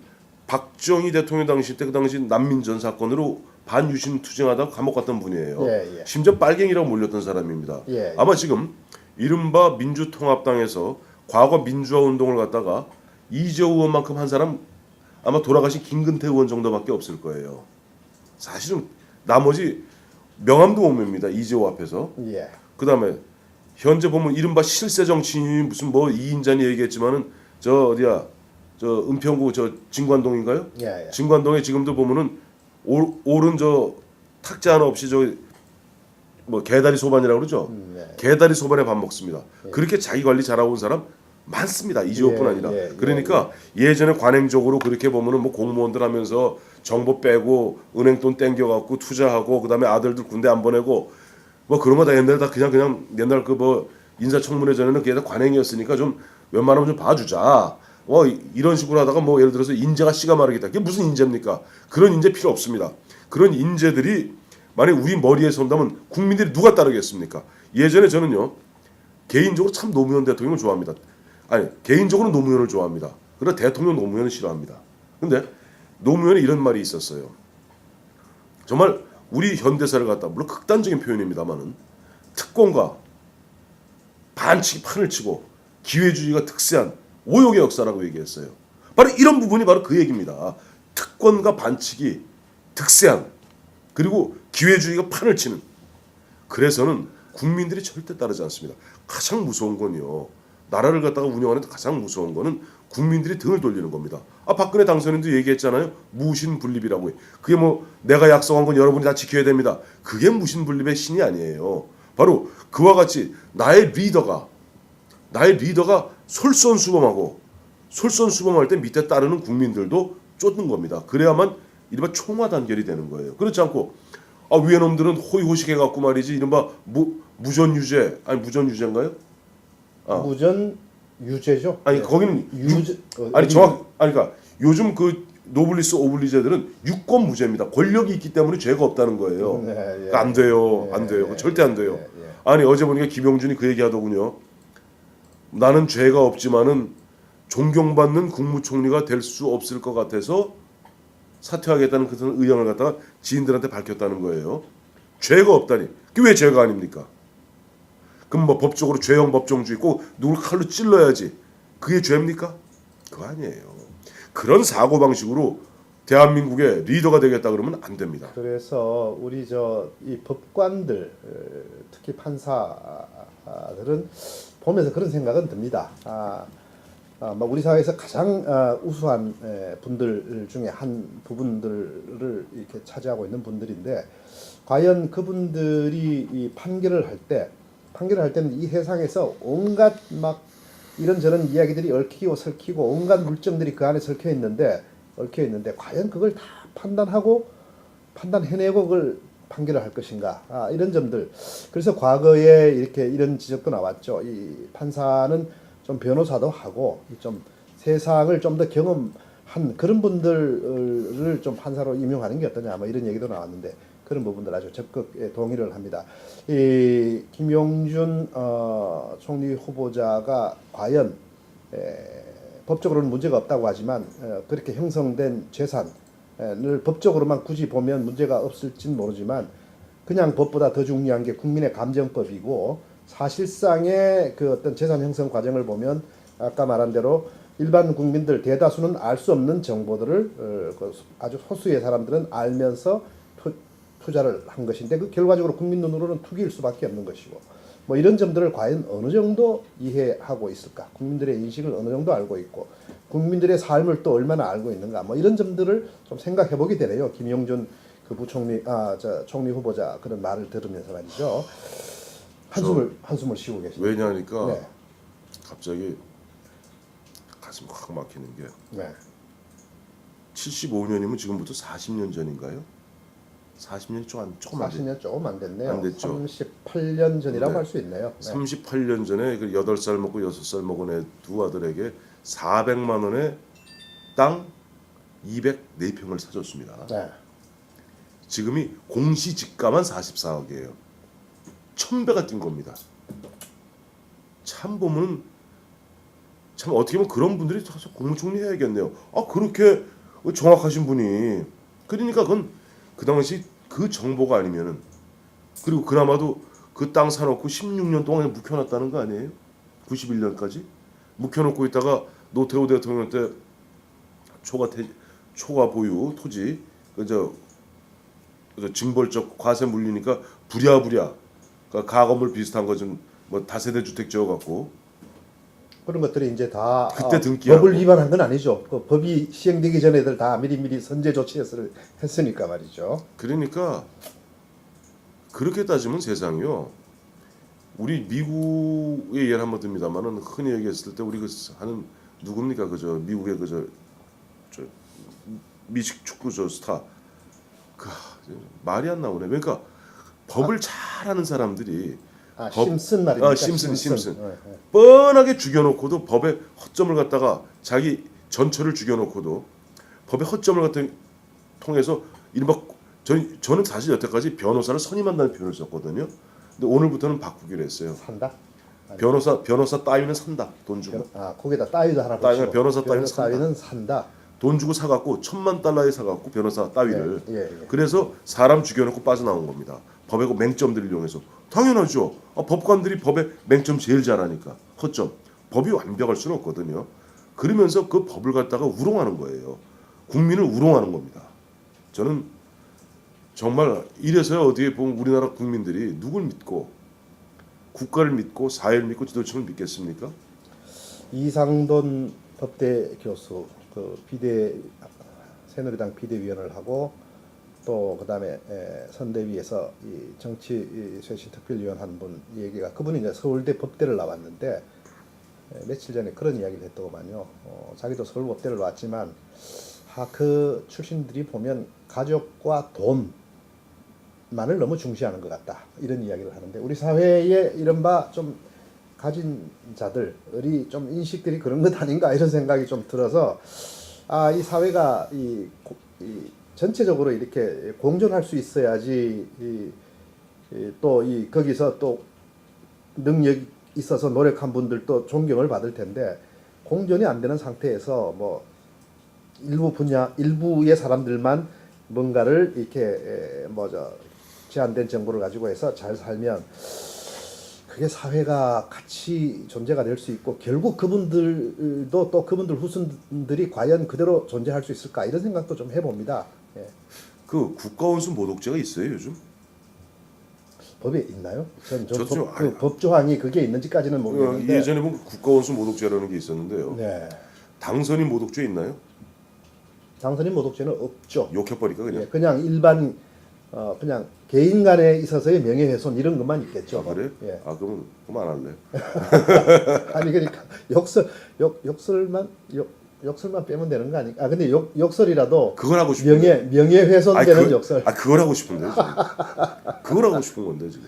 박정희 대통령 당시 때 그 당시 난민전 사건으로 반유신 투쟁하다가 감옥 갔던 분이에요. 심지어 빨갱이라고 몰렸던 사람입니다. 아마 지금 이른바 민주통합당에서 과거 민주화 운동을 갖다가 이재호 의원만큼 한 사람 아마 돌아가신 김근태 의원 정도밖에 없을 거예요. 사실은 나머지 명함도 못 맵니다. 이재호 앞에서. 그다음에 현재 보면 이른바 실세 정치인이 무슨 뭐 이인잔이 얘기했지만은 저 은평구 저 진관동인가요? 진관동에 지금도 보면은 오른 저 탁자 하나 없이 저 뭐 개다리 소반이라고 그러죠. 개다리 소반에 밥 먹습니다. 그렇게 자기 관리 잘하고 온 사람 많습니다. 이재호뿐 아니라. 그러니까 예전에 관행적으로 그렇게 보면은 뭐 공무원들 하면서 정보 빼고 은행돈 땡겨갖고 투자하고 그다음에 아들들 군대 안 보내고 뭐 그런 거 다 옛날에 다 그냥 옛날 그 뭐 인사청문회 전에는 그게 다 관행이었으니까 좀 웬만하면 좀 봐주자. 이런 식으로 하다가 뭐 예를 들어서 인재가 씨가 마르겠다. 그게 무슨 인재입니까? 그런 인재 필요 없습니다. 그런 인재들이 만약 우리 머리에 선다면 국민들이 누가 따르겠습니까? 예전에 저는요 개인적으로 참 노무현 대통령을 좋아합니다. 개인적으로 노무현을 좋아합니다. 그러나 대통령 노무현을 싫어합니다. 근데 노무현에 이런 말이 있었어요. 정말 우리 현대사를 갖다 물론 극단적인 표현입니다만은 특권과 반칙이 판을 치고 기회주의가 특세한 오욕의 역사라고 얘기했어요. 바로 이런 부분이 바로 그 얘기입니다. 특권과 반칙이 특세한 그리고 기회주의가 판을 치는. 그래서는 국민들이 절대 따르지 않습니다. 가장 무서운 건요. 나라를 갖다가 운영하는 데 가장 무서운 거는 국민들이 등을 돌리는 겁니다. 박근혜 당선인도 얘기했잖아요. 무신분립이라고. 그게 뭐 내가 약속한 건 여러분이 다 지켜야 됩니다. 그게 무신분립의 신이 아니에요. 바로 그와 같이 나의 리더가 솔선수범할 때 밑에 따르는 국민들도 쫓는 겁니다. 그래야만 이른바 총화단결이 되는 거예요. 그렇지 않고 위에 놈들은 호의호식해갖고 말이지 이른바 무전유죄인가요? 무전유죄죠. 거기는 유죄. 그러니까 요즘 그 노블리스 오블리제들은 유권 무죄입니다. 권력이 있기 때문에 죄가 없다는 거예요. 네, 예. 그러니까 안 돼요, 안 돼요. 예, 절대 안 돼요. 예, 예. 아니 어제 보니까 김영준이 그 얘기하더군요. 나는 죄가 없지만은 존경받는 국무총리가 될 수 없을 것 같아서 사퇴하겠다는 그런 의향을 갖다가 지인들한테 밝혔다는 거예요. 죄가 없다니. 그게 왜 죄가 아닙니까? 그럼 뭐 법적으로 죄형 법정주의 꼭 누굴 칼로 찔러야지. 그게 죄입니까? 그거 아니에요. 그런 사고 방식으로 대한민국의 리더가 되겠다 그러면 안 됩니다. 그래서 우리 이 법관들 특히 판사들은 보면서 그런 생각은 듭니다. 뭐 우리 사회에서 가장 우수한 분들 중에 한 부분들을 이렇게 차지하고 있는 분들인데 과연 그분들이 이 판결을 할 때는 이 세상에서 온갖 막 이런저런 이야기들이 얽히고 설키고 온갖 물정들이 그 안에 얽혀 있는데 과연 그걸 다 판단해내고 그걸 판결을 할 것인가 이런 점들. 그래서 과거에 이렇게 이런 지적도 나왔죠. 이 판사는 좀 변호사도 하고 좀 세상을 좀 더 경험한 그런 분들을 좀 판사로 임용하는 게 어떠냐 뭐 이런 얘기도 나왔는데 그런 부분들 아주 적극 동의를 합니다. 이 김용준 총리 후보자가 과연 법적으로는 문제가 없다고 하지만 그렇게 형성된 재산을 법적으로만 굳이 보면 문제가 없을진 모르지만 그냥 법보다 더 중요한 게 국민의 감정법이고 사실상의 그 어떤 재산 형성 과정을 보면 아까 말한 대로 일반 국민들 대다수는 알 수 없는 정보들을 아주 소수의 사람들은 알면서 투자를 한 것인데 그 결과적으로 국민 눈으로는 투기일 수밖에 없는 것이고 뭐 이런 점들을 과연 어느 정도 이해하고 있을까? 국민들의 인식을 어느 정도 알고 있고 국민들의 삶을 또 얼마나 알고 있는가? 뭐 이런 점들을 좀 생각해 보게 되네요. 김용준 그 부총리 총리 후보자 그런 말을 들으면서 말이죠. 한숨을 쉬고 계십니다. 왜냐하니까 네. 갑자기 가슴이 확 막히는 게 네. 75년이면 지금부터 40년 전인가요? 40년이 조금 안 40년 조금 안 됐네요. 안 됐죠. 38년 전이라고 네. 할 수 있네요. 네. 38년 전에 그 8살 먹고 6살 먹은 애 두 아들에게 400만 원의 땅 204평을 사줬습니다. 네. 지금이 공시지가만 44억이에요. 1000배가 뛴 겁니다. 참 보면 참 어떻게 보면 그런 분들이 가서 국무총리 해야겠네요. 그렇게 정확하신 분이 그러니까 그건 그 당시 그 정보가 아니면은 그리고 그나마도 그 땅 사놓고 16년 동안 묵혀놨다는 거 아니에요? 91년까지 묵혀놓고 있다가 노태우 대통령 때 초과 보유 토지 그저 징벌적 과세 물리니까 부랴부랴 그러니까 가건물 비슷한 거 좀 뭐 다세대 주택 지어갖고 그런 것들이 이제 다 그때 등기하고. 법을 위반한 건 아니죠. 그 법이 시행되기 전에들 다 미리 선제 조치를 했으니까 말이죠. 그러니까 그렇게 따지면 세상이요. 우리 미국의 예를 한번 듭니다만은 흔히 얘기했을 때 우리 그 하는 누굽니까 그저 미국의 그저 미식 축구 저 스타 그 말이 안 나오네. 그러니까 법을 잘하는 사람들이 심슨 말입니까? 심슨. 네. 뻔하게 죽여놓고도 법에 허점을 갖다가 자기 전처를 죽여놓고도 법에 허점을 갖다 통해서 이른바 저는 사실 여태까지 변호사를 선임한다는 표현을 썼거든요. 근데 오늘부터는 바꾸기로 했어요. 산다. 변호사 따위는 산다. 돈 주고. 거기다 따위도 하나 붙이고. 변호사 따위는 산다. 돈 주고 사갖고 $10,000,000에 사갖고 변호사 따위를. 예. 그래서 사람 죽여놓고 빠져나온 겁니다. 법의 그 맹점들을 이용해서. 당연하죠. 법관들이 법의 맹점 제일 잘하니까. 허점. 법이 완벽할 수는 없거든요. 그러면서 그 법을 갖다가 우롱하는 거예요. 국민을 우롱하는 겁니다. 저는 정말 이래서야 어디에 보면 우리나라 국민들이 누굴 믿고 국가를 믿고 사회를 믿고 지도층을 믿겠습니까? 이상돈 법대 교수 그 새누리당 비대위원을 하고 또 그다음에 선대위에서 이 정치 쇄신 특별위원 한 분 얘기가 그분이 이제 서울대 법대를 나왔는데 며칠 전에 그런 이야기를 했더구만요. 자기도 서울 법대를 나왔지만 그 출신들이 보면 가족과 돈만을 너무 중시하는 것 같다 이런 이야기를 하는데 우리 사회에 이른바 좀 가진 자들이 좀 인식들이 그런 것 아닌가 이런 생각이 좀 들어서 이 사회가 이 전체적으로 이렇게 공존할 수 있어야지 또 거기서 또 능력이 있어서 노력한 분들도 존경을 받을 텐데 공존이 안 되는 상태에서 뭐 일부의 사람들만 뭔가를 이렇게 제한된 정보를 가지고 해서 잘 살면 그게 사회가 같이 존재가 될 수 있고 결국 그분들도 또 그분들 후손들이 과연 그대로 존재할 수 있을까 이런 생각도 좀 해봅니다. 예. 그 국가원수 모독죄가 있어요 요즘? 법에 있나요? 저도 법 조항이 그게 있는지까지는 모르겠는데 예전에 보면 국가원수 모독죄라는 게 있었는데요. 네. 당선인 모독죄 있나요? 당선인 모독죄는 없죠. 욕해버리까 그냥. 예, 그냥 일반 그냥 개인 간에 있어서의 명예훼손 이런 것만 있겠죠. 아, 그래? 예. 그러면 안 할래. 아니 그러니까 욕설만 빼면 되는 거 아니까? 근데 욕설이라도 그걸 하고 싶은데. 명예훼손되는 욕설. 그걸 하고 싶은데 지금. 그걸 하고 싶은 건데 지금.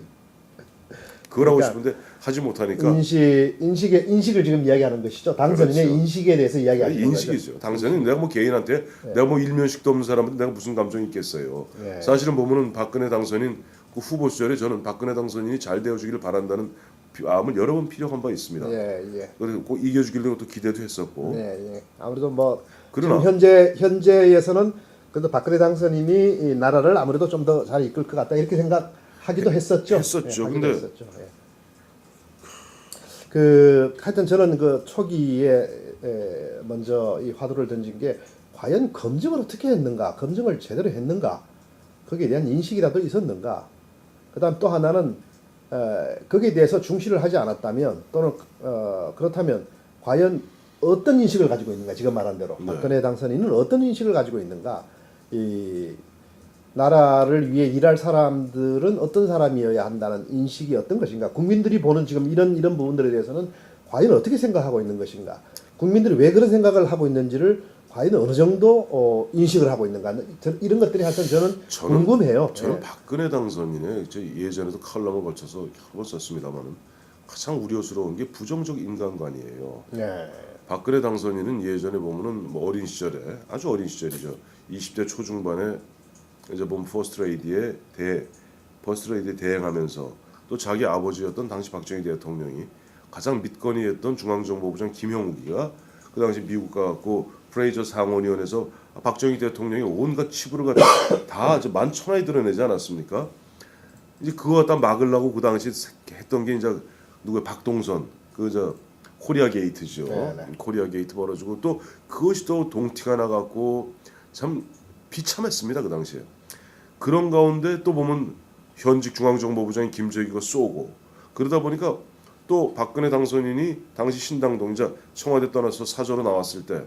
그걸 하고 그러니까 싶은데 하지 못하니까. 인식을 지금 이야기하는 것이죠. 당선인의 그렇죠. 인식에 대해서 이야기하는 거죠. 인식이죠. 당선인 내가 뭐 개인한테 내가 뭐 일면식도 없는 사람한테 내가 무슨 감정이 있겠어요. 사실은 보면은 박근혜 당선인 그 후보 시절에 저는 박근혜 당선인이 잘 되어주기를 바란다는 마음을 여러 번 피력한 바 있습니다. 그래서 꼭 이겨주기를 또 기대도 했었고. 아무래도 뭐 그러나 지금 현재에서는 그래도 박근혜 당선인이 이 나라를 아무래도 좀 더 잘 이끌 것 같다 이렇게 생각하기도 했었죠. 근데 하여튼 저는 그 초기에 먼저 이 화두를 던진 게 과연 검증을 어떻게 했는가, 검증을 제대로 했는가, 거기에 대한 인식이라도 있었는가. 그다음 또 하나는 거기에 대해서 중시를 하지 않았다면 또는 그렇다면 과연 어떤 인식을 가지고 있는가, 지금 말한 대로 박근혜 당선인은 어떤 인식을 가지고 있는가, 이 나라를 위해 일할 사람들은 어떤 사람이어야 한다는 인식이 어떤 것인가, 국민들이 보는 지금 이런 부분들에 대해서는 과연 어떻게 생각하고 있는 것인가, 국민들이 왜 그런 생각을 하고 있는지를 과연 어느 정도 인식을 하고 있는가, 이런 것들이 하여튼 저는 궁금해요. 저는 박근혜 당선인의 예전에도 칼럼을 걸쳐서 한번 썼습니다만은 가장 우려스러운 게 부정적 인간관이에요. 박근혜 당선인은 예전에 보면은 뭐 어린 시절에 아주 어린 시절이죠. 20대 초중반에 이제 보면 퍼스트레이디에 대행하면서 또 자기 아버지였던 당시 박정희 대통령이 가장 밑건이 했던 중앙정보부장 김형욱이가 그 당시 미국 가고 프레이저 상원의원에서 박정희 대통령이 온갖 치부를 다 만천하에 드러내지 않았습니까? 이제 그거 갖다 막으려고 그 당시 했던 게 이제 누구야, 박동선 코리아 게이트죠. 코리아 게이트 벌어지고 또 그것이 또 동티가 나갔고 참 비참했습니다 그 당시에. 그런 가운데 또 보면 현직 중앙정보부장인 김재규가 쏘고 그러다 보니까 또 박근혜 당선인이 당시 신당동자 청와대 떠나서 사저로 나왔을 때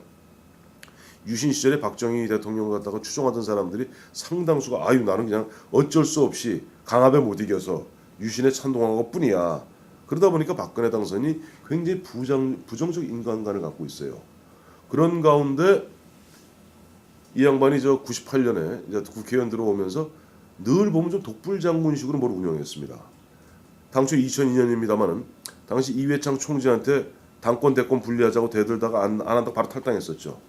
유신 시절에 박정희 대통령을 갖다가 추종하던 사람들이 상당수가 나는 그냥 어쩔 수 없이 강압에 못 이겨서 유신에 찬동한 것뿐이야. 그러다 보니까 박근혜 당선인이 굉장히 부정적 인간관을 갖고 있어요. 그런 가운데 이 양반이 98년에 이제 국회의원 들어오면서 늘 보면 좀 독불장군식으로 뭘 운영했습니다. 당초 2002년입니다만은 당시 이회창 총재한테 당권 대권 분리하자고 대들다가 안 한다고 바로 탈당했었죠.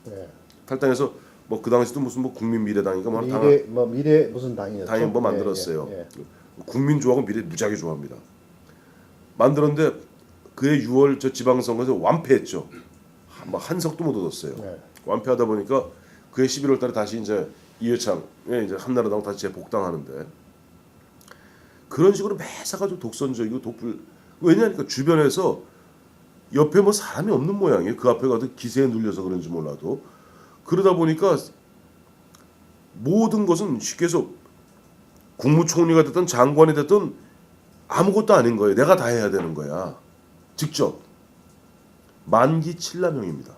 탈당해서 뭐 그 당시도 무슨 국민미래당인가 미래 무슨 당이었죠? 당이 뭐 만들었어요. 국민조하고 미래 무지하게 좋아합니다. 만들었는데 그해 6월 지방선거에서 완패했죠. 한 석도 못 얻었어요. 완패하다 보니까 그해 11월달에 다시 이제 이회창 이제 한나라당 다시 재복당하는데 그런 식으로 매사가 좀 독선적이고 왜냐하니까 주변에서 옆에 뭐 사람이 없는 모양이에요. 그 앞에 가도 기세에 눌려서 그런지 몰라도 그러다 보니까 모든 것은 쉽게 해서 국무총리가 됐든 장관이 됐든 아무것도 아닌 거예요. 내가 다 해야 되는 거야. 직접 만기칠남형입니다.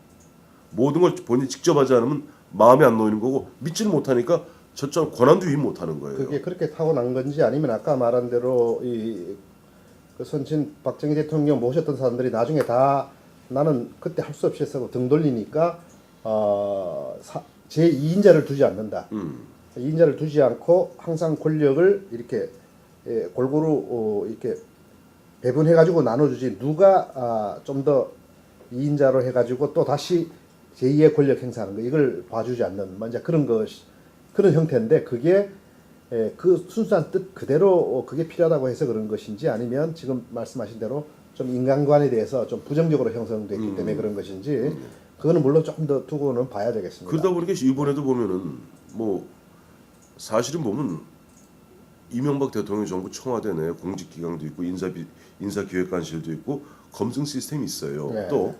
모든 걸 본인이 직접 하지 않으면 마음에 안 놓이는 거고 믿지를 못하니까 저쪽 권한도 위임 못하는 거예요. 그게 그렇게 타고난 건지 아니면 아까 말한 대로 그 선친 박정희 대통령 모셨던 사람들이 나중에 다 나는 그때 할 수 없이 했어 등 돌리니까 제 2인자를 두지 않는다. 2인자를 두지 않고 항상 권력을 이렇게 골고루 이렇게 배분해 가지고 나눠주지 누가 좀 더 2인자로 해 가지고 또 다시 제2의 권력 행사하는 거 이걸 봐주지 않는 이제 그런 그런 형태인데 그게 그 순수한 뜻 그대로 그게 필요하다고 해서 그런 것인지 아니면 지금 말씀하신 대로 좀 인간관에 대해서 좀 부정적으로 형성됐기 때문에 그런 것인지 그거는 물론 조금 더 두고는 봐야 되겠습니다. 그러다 보니까 이번에도 보면은 뭐 사실은 보면 이명박 대통령 정부 청와대 내에 공직기강도 있고 인사기획관실도 있고 검증 시스템이 있어요. 네. 또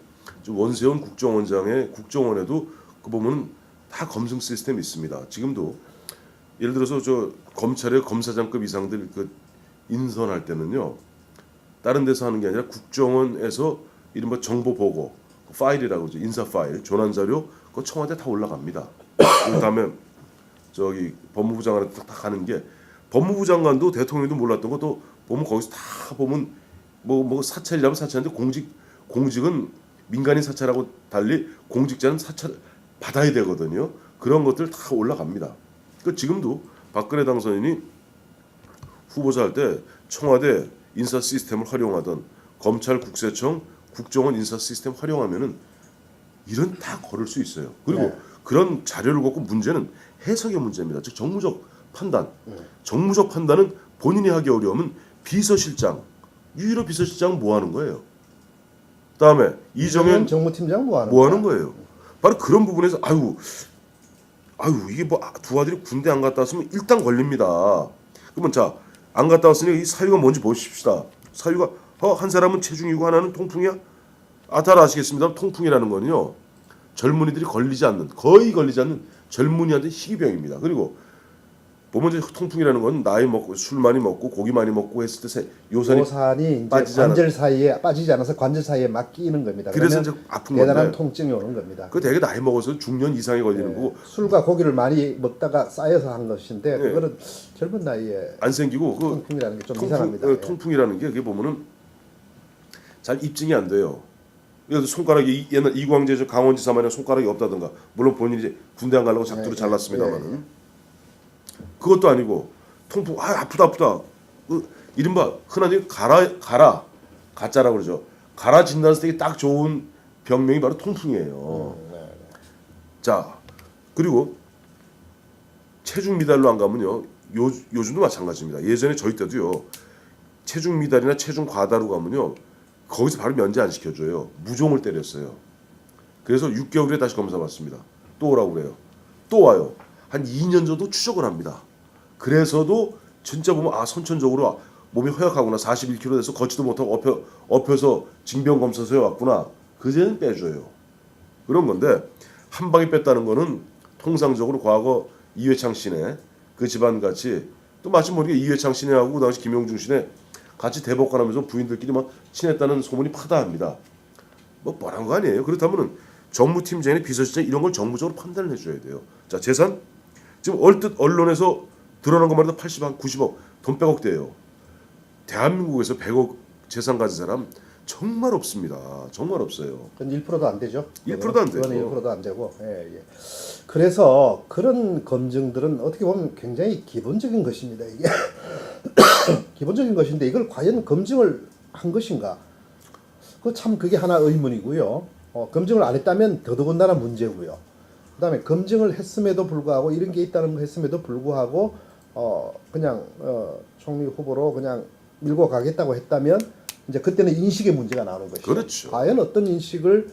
원세훈 국정원장의 국정원에도 그 보면 다 검증 시스템이 있습니다. 지금도 예를 들어서 저 검찰의 검사장급 이상들 그 인선할 때는요. 다른 데서 하는 게 아니라 국정원에서 이른바 정보 보고 파일이라고 그러죠. 인사 파일, 전환 자료 그 청와대 다 올라갑니다. 그다음에 저기 법무부 장관한테 딱 가는 게 법무부 장관도 대통령도 몰랐던 것도 보면 거기서 다 보면 뭐 사찰이라면 사찰인데 공직은 민간인 사찰하고 달리 공직자는 사찰 받아야 되거든요. 그런 것들 다 올라갑니다. 그 지금도 박근혜 당선인이 후보자 할 때 청와대 인사 시스템을 활용하던 검찰 국세청 국정원 인사 시스템 활용하면은 이런 다 걸을 수 있어요. 그리고 네. 그런 자료를 갖고 문제는 해석의 문제입니다. 즉 정무적 판단. 정무적 판단은 본인이 하기 어려우면 비서실장, 유일호 비서실장은 뭐 하는 거예요? 그다음에 이정현 정무팀장 뭐 하는 거예요? 바로 그런 부분에서 아유 이게 뭐 두 아들이 군대 안 갔다 왔으면 일단 걸립니다. 그러면 자 안 갔다 왔으니 이 사유가 뭔지 보십시다. 사유가 한 사람은 체중이고 하나는 통풍이야? 잘 아시겠습니다. 통풍이라는 거는요. 젊은이들이 거의 걸리지 않는 젊은이한테 희귀병입니다. 그리고 보면 이제 통풍이라는 건 나이 먹고 술 많이 먹고 고기 많이 먹고 했을 때 요산이 이제 빠지지 관절 사이에 빠지지 않아서 관절 사이에 막 끼이는 겁니다. 그래서 이제 아픈 대단한 건데 통증이 오는 겁니다. 그 되게 나이 먹어서 중년 이상이 걸리는 거고 술과 고기를 많이 먹다가 쌓여서 한 것인데 네. 그거는 젊은 나이에 안 생기고 그 통풍이라는 게 좀 이상합니다. 예. 통풍이라는 게 그게 보면은 잘 입증이 안 돼요. 예를 들어 손가락이 옛날 이광재 저 강원지사 마냥 손가락이 없다든가 물론 본인이 이제 군대 안 가려고 작두로 잘랐습니다만은 그것도 아니고 통풍 아프다 그 이른바 흔한 가짜라고 그러죠. 가라 진단서 딱 좋은 병명이 바로 통풍이에요. 자 그리고 체중 미달로 안 가면요 요즘도 마찬가지입니다. 예전에 저희 때도요 체중 미달이나 체중 과다로 가면요 거기서 바로 면제 안 시켜줘요. 무종을 때렸어요. 그래서 6개월에 다시 검사 받습니다. 또 오라고 그래요. 또 와요. 한 2년 정도 추적을 합니다. 그래서도 진짜 보면 선천적으로 몸이 허약하구나. 41kg 돼서 걷지도 못하고 엎혀서 징병검사소에 왔구나. 그제는 빼줘요. 그런 건데 한 방에 뺐다는 거는 통상적으로 과거 이회창 씨네 그 집안같이 또 마침 모르게 이회창 씨네하고 그 당시 김용중 씨네 같이 대법관하면서 부인들끼리 막 친했다는 소문이 파다합니다. 뭐 뻔한 거 아니에요. 그렇다면은 정무팀장이나 비서실장 이런 걸 정무적으로 판단을 해줘야 돼요. 자 재산 지금 얼뜻 언론에서 드러난 것만 해도 80억, 90억 돈 빼곡대요. 대한민국에서 100억 재산 가진 사람 정말 없습니다. 정말 없어요. 그건 1%도 안 되죠. 1%도 안 되죠. 그건 1%도 안 되고. 예. 그래서 그런 검증들은 어떻게 보면 굉장히 기본적인 것입니다. 이게 기본적인 것인데 이걸 과연 검증을 한 것인가? 그게 하나 의문이고요. 검증을 안 했다면 더더군다나 문제고요. 그다음에 검증을 했음에도 불구하고 이런 게 있다는 거 했음에도 불구하고 그냥 총리 후보로 그냥 밀고 가겠다고 했다면 이제 그때는 인식의 문제가 나오는 것이죠. 그렇죠. 과연 어떤 인식으로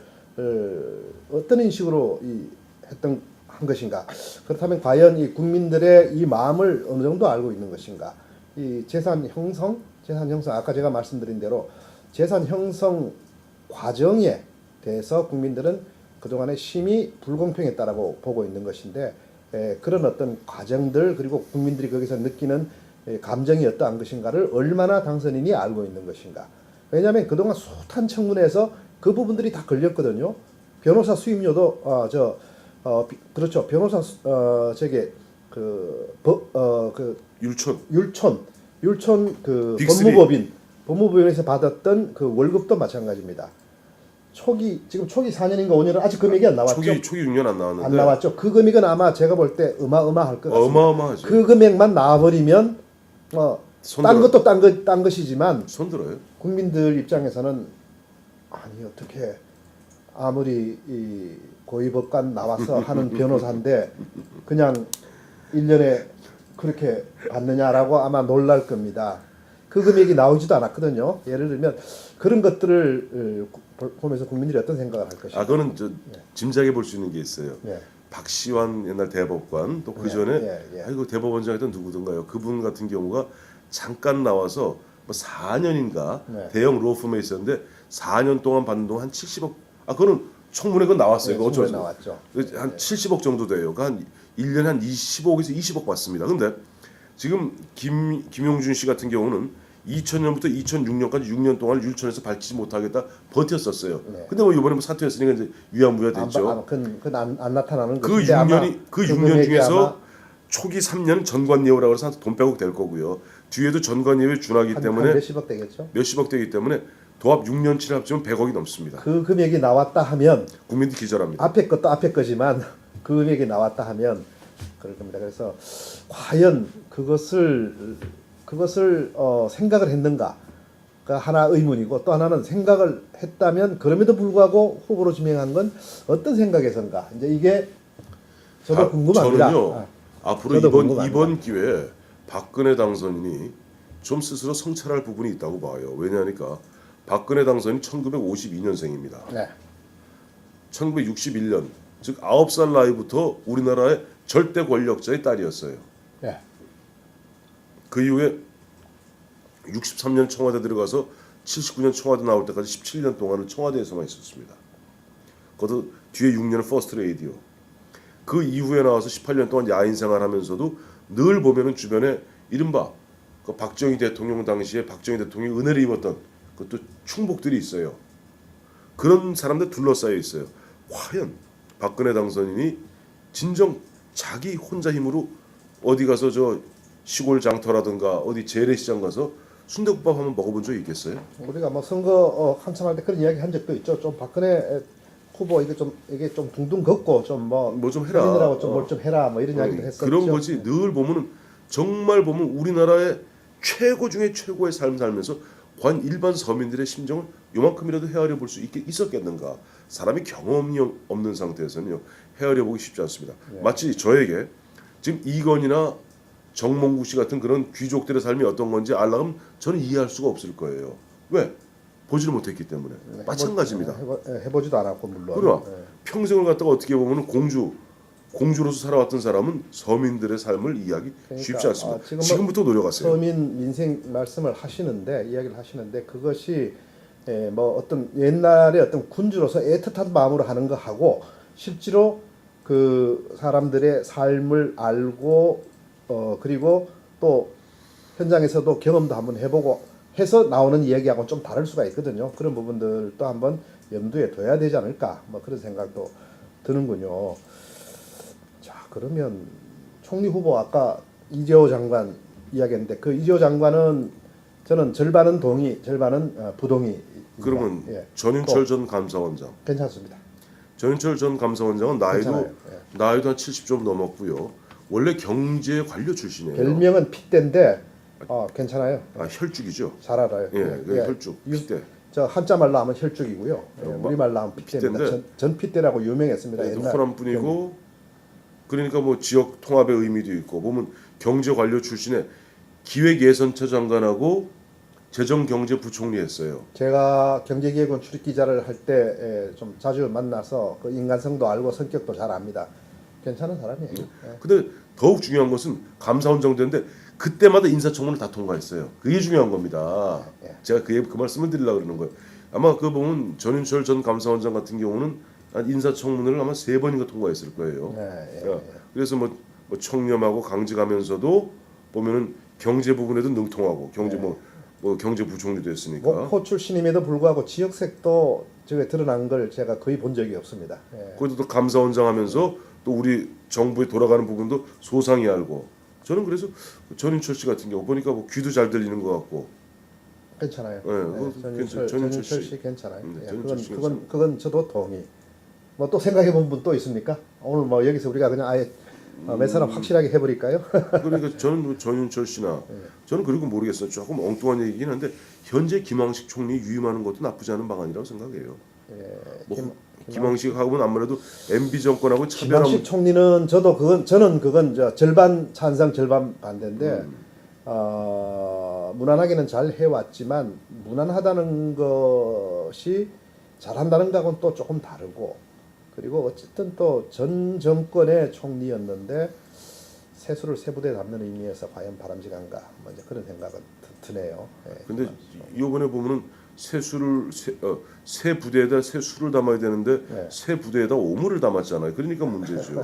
한 것인가? 그렇다면 과연 이 국민들의 이 마음을 어느 정도 알고 있는 것인가? 이 재산 형성 아까 제가 말씀드린 대로 재산 형성 과정에 대해서 국민들은 그동안에 심히 불공평했다라고 보고 있는 것인데 그런 어떤 과정들 그리고 국민들이 거기서 느끼는 감정이 어떠한 것인가를 얼마나 당선인이 알고 있는 것인가. 왜냐하면 그동안 숱한 청문회에서 그 부분들이 다 걸렸거든요. 변호사 수임료도 그렇죠. 변호사 율촌 그 법무법인에서 받았던 그 월급도 마찬가지입니다. 지금 초기 4년인가 5년은 아직 금액이 안 나왔죠. 초기 6년 안 나왔는데. 안 나왔죠. 그 금액은 아마 제가 볼 때 어마어마할 것 같습니다. 어마어마하죠. 그 금액만 나와버리면 딴 것도 딴 것이지만 손들어요. 국민들 입장에서는 아니 어떻게 아무리 이 고위법관 나와서 하는 변호사인데 그냥 1년에 그렇게 받느냐라고 아마 놀랄 겁니다. 그 금액이 나오지도 않았거든요. 예를 들면 그런 것들을 보면서 국민들이 어떤 생각을 할 것인가. 그거는 짐작해 볼 수 있는 게 있어요. 예. 박시환 옛날 대법관 또 그 예, 전에 예. 아이고 대법원장이던 누구든가요. 그분 같은 경우가 잠깐 나와서 뭐 4년인가 네. 대형 로펌에 있었는데 4년 동안 받는 동안 한 70억. 그거는 청문회 건 나왔어요. 네, 그거 어쩔 수 청문회 나왔죠. 한 70억 정도 돼요. 그러니까 한 1년에 한 15억에서 20억 받습니다. 근데 지금 김용준 씨 같은 경우는 2000년부터 2006년까지 6년 동안 율촌에서 밝히지 못하겠다 버텼었어요. 네. 근데 뭐 이번에 뭐 사퇴했으니까 이제 위안부야 됐죠. 그건 안 나타나는 그 것인데 아마 6년이 그 그 6년 금액이 중에서 아마 초기 3년은 전관예우라고 해서 돈 빼고 될 거고요. 뒤에도 전관예우에 준하기 한 때문에 몇십억 되겠죠. 몇십억 되기 때문에 도합 6년치를 합치면 100억이 넘습니다. 그 금액이 나왔다 하면 국민들 기절합니다. 앞에 것도 앞에 거지만 그 금액이 나왔다 하면 그럴 겁니다. 그래서 과연 그것을 생각을 했는가? 그 하나 의문이고 또 하나는 생각을 했다면 그럼에도 불구하고 후보로 지명한 건 어떤 생각에선가? 이제 이게 저도 궁금합니다. 저는요 앞으로 저도 이번 궁금합니다. 기회에 박근혜 당선인이 좀 스스로 성찰할 부분이 있다고 봐요. 왜냐하니까 박근혜 당선인 1952년생입니다. 네. 1961년 즉 9살 나이부터 우리나라의 절대 권력자의 딸이었어요. 네. 그 이후에 63년 청와대 들어가서 79년 청와대 나올 때까지 17년 동안은 청와대에서만 있었습니다. 그것도 뒤에 6년은 퍼스트 레이디오. 그 이후에 나와서 18년 동안 야인 생활하면서도 늘 보면은 주변에 이른바 그 박정희 대통령 당시에 박정희 대통령이 은혜를 입었던 그것도 충복들이 있어요. 그런 사람들 둘러싸여 있어요. 과연 박근혜 당선인이 진정 자기 혼자 힘으로 어디 가서 저 시골 장터라든가 어디 재래시장 가서 순대국밥 한번 먹어본 적이 있겠어요? 우리가 뭐 선거 한참 할 때 그런 이야기 한 적도 있죠. 좀 박근혜 후보 이게 좀 둥둥 걷고 좀 뭐 좀 해라. 본인들하고 좀 뭘 좀 해라 뭐 이런 이야기도 했었죠. 그런 거지. 늘 보면은 정말 보면 우리나라의 최고 중에 최고의 삶 살면서 과연 일반 서민들의 심정을 요만큼이라도 헤아려 볼 수 있었겠는가? 사람이 경험이 없는 상태에서는요 헤아려 보기 쉽지 않습니다. 네. 마치 저에게 지금 이건희나 정몽구 씨 같은 그런 귀족들의 삶이 어떤 건지 알려면 저는 이해할 수가 없을 거예요. 왜? 보지를 못했기 때문에. 마찬가지입니다. 해보지도 않았고 물론. 그러나 네. 평생을 갖다가 어떻게 보면 공주로서 살아왔던 사람은 서민들의 삶을 이해하기 그러니까, 쉽지 않습니다. 지금은 지금부터 노력하세요. 서민 민생 말씀을 하시는데 이야기를 하시는데 그것이 뭐 어떤 옛날에 어떤 군주로서 애틋한 마음으로 하는 거하고 실제로 그 사람들의 삶을 알고 그리고 또 현장에서도 경험도 한번 해보고 해서 나오는 이야기하고는 좀 다를 수가 있거든요. 그런 부분들도 한번 염두에 둬야 되지 않을까 뭐 그런 생각도 드는군요. 자 그러면 총리 후보 아까 이재호 장관 이야기했는데 그 이재호 장관은 저는 절반은 동의, 절반은 부동의. 그러면 예. 전인철 전 감사원장. 괜찮습니다. 전인철 전 감사원장은 괜찮아요. 나이도 한 70 좀 넘었고요. 원래 경제 관료 출신이에요. 별명은 핏대인데 괜찮아요. 혈죽이죠. 잘 알아요. 예, 그 혈죽. 핏대. 저 한자 말로 하면 혈죽이고요. 우리 말로 하면 핏대입니다. 핏대인데 전 핏대라고 유명했습니다. 네, 옛날 호남 분이고 그러니까 뭐 지역 통합의 의미도 있고 보면 경제 관료 출신의 기획예산처 장관하고 재정경제부총리 했어요. 제가 경제기획원 출입 기자를 할 때 좀 자주 만나서 그 인간성도 알고 성격도 잘 압니다. 괜찮은 사람이에요. 예. 근데 더욱 중요한 것은 감사원장 되는데 그때마다 인사청문을 다 통과했어요. 그게 중요한 겁니다. 예. 제가 그 말씀을 드리려고 그러는 거예요. 아마 그 보면 전인철 전 감사원장 같은 경우는 한 인사청문회를 아마 3번인가 통과했을 거예요. 예. 그래서 뭐 청렴하고 강직하면서도 보면은 경제 부분에도 능통하고 경제 뭐 경제부총리도 했으니까. 목포 출신임에도 불구하고 지역색도 저게 드러난 걸 제가 거의 본 적이 없습니다. 예. 거기도 또 감사원장 하면서 또 우리 정부에 돌아가는 부분도 소상히 알고. 저는 그래서 전인철 씨 같은 경우 보니까 뭐 귀도 잘 들리는 것 같고. 괜찮아요. 예, 전인철 씨 괜찮아요. 예, 전인철 씨 그건 저도 동의. 뭐 또 생각해 본 분 또 있습니까? 오늘 뭐 여기서 우리가 그냥 아예 몇 사람 확실하게 해버릴까요? 그러니까 저는 뭐 전인철 씨나 저는 그리고 모르겠어요. 조금 엉뚱한 얘기긴 한데 현재 김황식 총리 유임하는 것도 나쁘지 않은 방안이라고 생각해요. 예, 뭐 김황식하고는 아무래도 MB 정권하고 차별한 김황식 총리는 저는 그건 절반 찬성 절반 반대인데 무난하게는 잘 해왔지만 무난하다는 것이 잘한다는 것하고는 또 조금 다르고 그리고 어쨌든 또 전 정권의 총리였는데 세수를 세 부대에 담는 의미에서 과연 바람직한가 뭐 이제 그런 생각은 드네요. 예. 근데 이번에 보면은 세 부대에다 세수를 담아야 되는데 네. 세 부대에다 오물을 담았잖아요. 그러니까 문제죠.